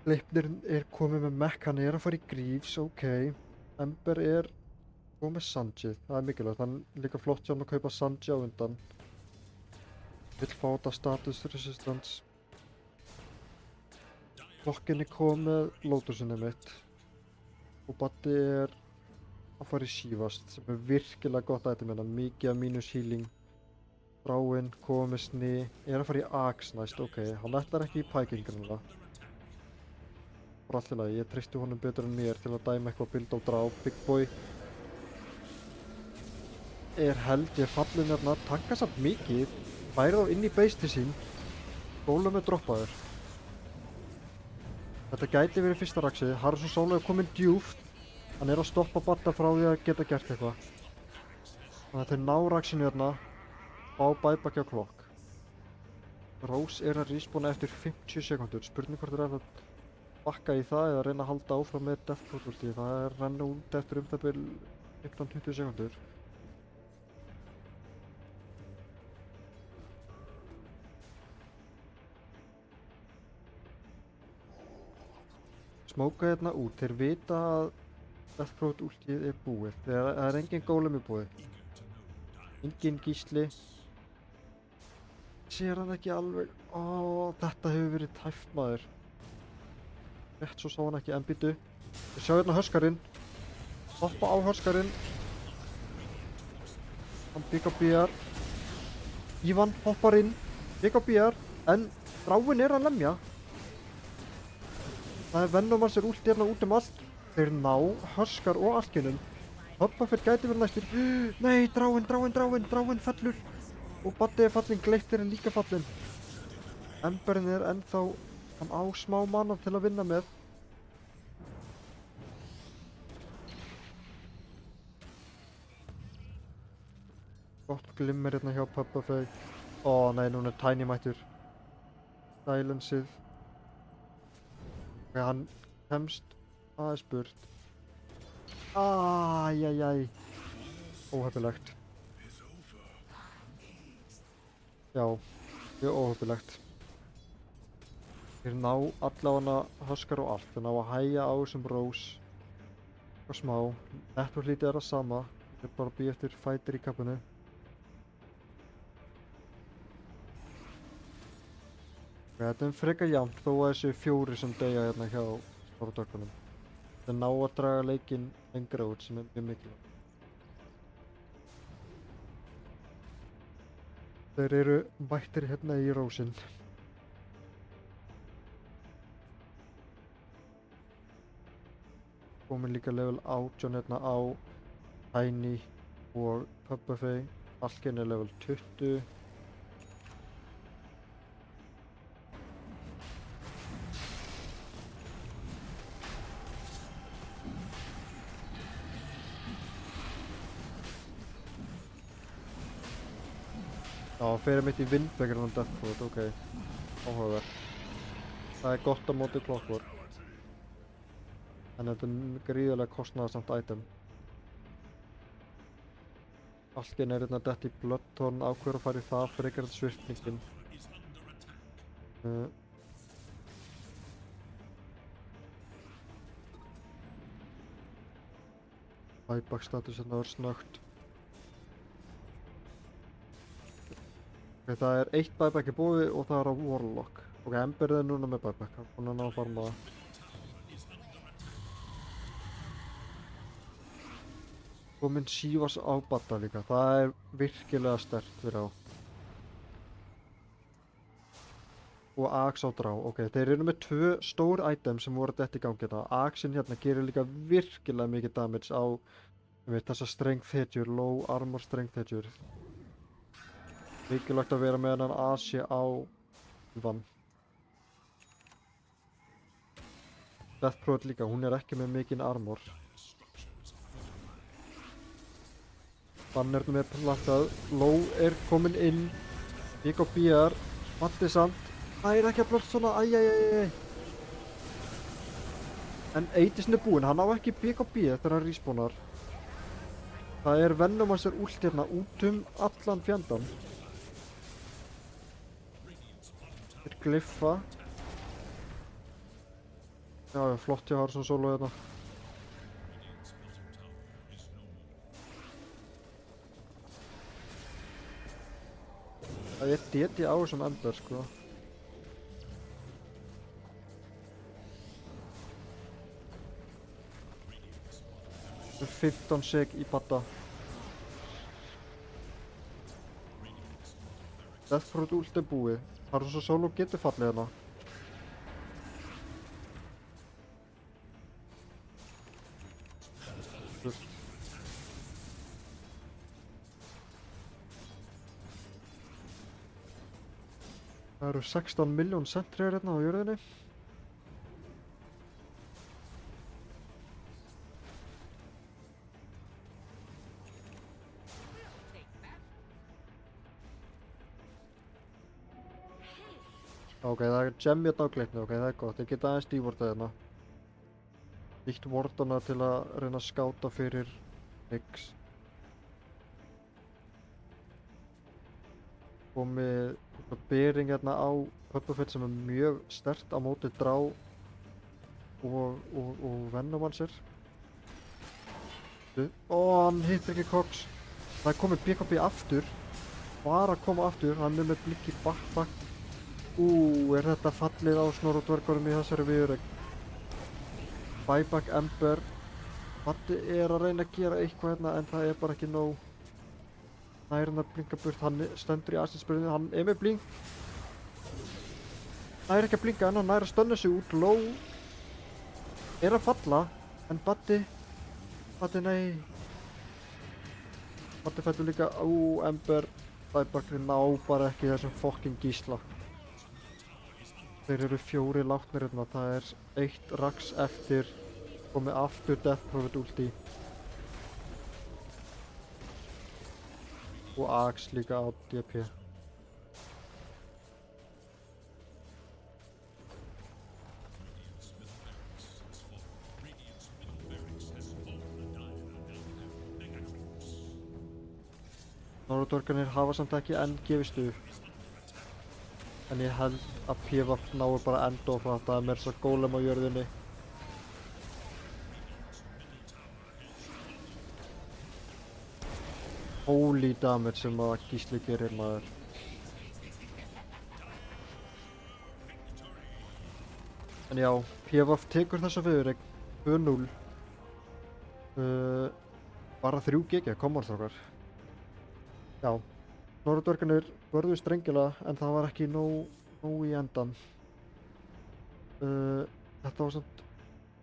Sleipnir er komið með mech, hann er að fara í Greaves, ok. Ember er komið með Sanji, það er mikilvægt, hann er líka flott hjá hann að kaupa Sanji á undan. Vill fá þetta status resistance. Klokkin er komið með Lotusinni mitt. Og Baddi er að fara í Shivast, sem er virkilega gott item hérna, mikið af mínus healing. Þráinn, komið með Sni, er að fara í Axe næst, ok. Hann ætlar ekki í Piking grunlega. Bara allt í lagi, ég treysti honum betur en mér til að dæma eitthvað build á drá. Big Boy er held ég fallin hérna, taka samt mikið, færi þá inn í base til sín, Golem er droppaður. Þetta gæti verið fyrsta raxið, Harrison Solo er kominn djúpt, hann er að stoppa Badda frá því að geta gert eitthvað. Þannig að þeir ná raxinu hérna, á buyback á klokk. Rose er að respawna eftir 50 sekundur, spurning hvort þeir að bakka í það eða reyna að halda áfram með Deathbrood ulti. Það er renna út eftir það bil 15-20 sekundur. Smóka hérna út, þeir vita að Deathbrood ultið er búið. Það er engin Golem í búið. Engin Gísli. Sér hann ekki alveg, þetta hefur verið tæft maður. Rétt svo sá hann ekki, en býtu. Við sjáum hérna Huskarinn. Hoppa á Huskarinn. Hann BKB-ar. Ívan hoppar inn. BKB-ar. En Þráinn er að lemja. Það er Venom hans er últ hérna út um allt. Þeir ná Huskar og Alkinum. Hoppafer gæti verið næstur. Nei, Þráinn fellur. Og Baddi er fallinn, Gleipnir er líka fallinn. Emberinn er ennþá, hann á smá manna til að vinna með. Gott glimmer hérna hjá Puppafey. Nei, núna er Tiny mættur. Silenceið. Ok, hann kemst aðeins burt. Æjæjæj. Óheppilegt. Já, mjög óheppilegt. Þeir ná allavega Huskar og allt. Þeir ná að hægja á þessum Rose. Og smá. Network lítið er það sama. Þeir bara að bíða eftir fighter í kappinu. Þetta er frekar jafnt þó að þessu 4 sem deyja hérna hjá snorradvergunum. Þeir ná að draga leikinn lengra út sem er mjög mikilvægt. Þeir eru mættir hérna í Rósinn. Komin líka level 18 hérna á Tiny. og Puppafey, Falken er level 20. Já, fyrir mitt í Windbreaker og Deathford, ok. Áhugaverð. Það er gott á móti Clockwork. En þetta er gríðarlega kostnaðarsamt item. Falken er hérna dett í Bloodthorn, ákveður að fara í það frekar en Sviftningin. Buyback status hérna var snögt. Ok, það er 1 buyback í búi og það er á Warlock. Ok, Ember er núna með buyback, hann er búinn að ná að farma það. Kominn Shivas á Badda líka, það er virkilega sterkt fyrir á. Og Axe á Drá, ok, þeir eru með 2 stór item sem voru dett í gangi þetta. Axinn hérna gerir líka virkilega mikið damage á þessa strength hetjur, low armor strength hetjur. Mikilvægt að vera með hennan Asi á vann. Deathprot líka, hún er ekki með mikinn armor. Bannernum er plantað, low er kominn inn, BKB-ar, Matti samt. Það er ekki að blótt svona, æjæjæjæj. En Eitisn er búinn, hann á ekki BKB þegar hann respawnar. Það er Venomancer ult hérna út allan fjandann. Þeir glyffa. Já, flott hjá Harson Solo hérna. Það er DD á þessum Ember sko. Það er 15 seg í Badda. Deathfruit ult er búið. Harson Solo getur fallið hérna. Það eru 16 miljón sentryar hérna á jörðinni. Ok, það er gem hérna á gleitni, ok, það er gott. Ég geta aðeins devortað hérna. Nýtt wardana til að reyna að skáta fyrir Nix. Komið bering hérna á Puppafey sem er mjög sterkt á móti Drá og Venomancer. Ó, hann hittir ekki Cox. Það er komið BKB aftur. Var að koma aftur, hann er með blikk í backpack. Er þetta fallið á Snorri og dvergunum í þessari viðureign? Buyback Ember. Matti er að reyna að gera eitthvað hérna en það er bara ekki nóg. Nær hann að blinka burt, hann stendur í aðsinsbyrjunni, hann er með blink. Nær ekki að blinka en hann nær að stönna sig út, low. Er að falla, en Baddi nei. Baddi fættur líka, Ember, Buyback ná bara ekki þessum fucking gísla. Þeir eru 4 látnir hérna, það er 1 Rax eftir, komið aftur Deathprot ulti. Og Axe líka á DP. Norðurtorkanir hafa samt ekki enn gefist upp. En ég held að PvP náir bara enda og það er meira svo golem á jörðinni. Holy damage sem að Gísli gerir maður. En já, PvP tekur þessa viðureign 2-0. Bara 3 GG, kommanstrákar. Já, Norðurdverkanir vörðu strengilega en það var ekki nóg í endan. Þetta var samt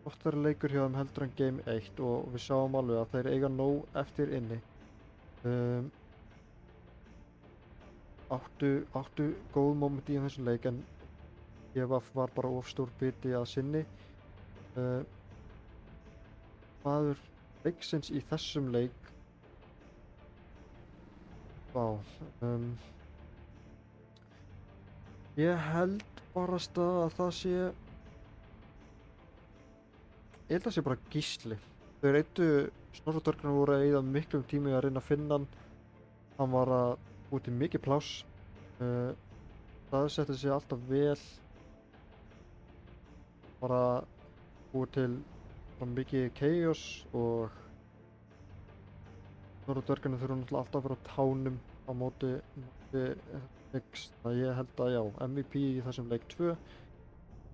oftari leikur hjá þeim heldur en Game 1 og við sjáum alveg að þeir eiga nóg eftir inni. áttu góð moment í þessum leik en PFF var bara of stór biti að sinni. Maður leiksins í þessum leik, ég held barast að það sé, ég held að það sé bara Gísli. Snorri Dvergarnir voru að eyða miklum tíma í að reyna að finna hann. Hann var að búið til mikið pláss. Það setti sig alltaf vel. Bara búið til mikið chaos og Snorri Dvergarnir þurfa náttúrulega alltaf að vera á tánum á móti Higgs. Þannig að ég held að já, MVP í þessum leik 2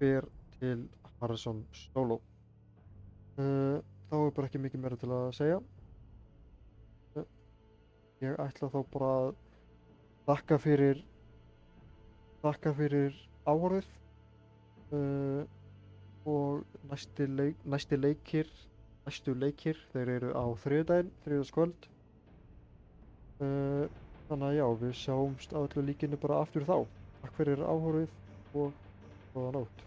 fer til Harrison Solo. Þá er bara ekki mikið meira til að segja. Ég ætla þá bara að þakka fyrir áhorfið og næstu leikir þeir eru á þriðjudagskvöld. Þannig að já, við sjáumst að öllu líkinu bara aftur þá. Takk fyrir áhorfið og góða nótt.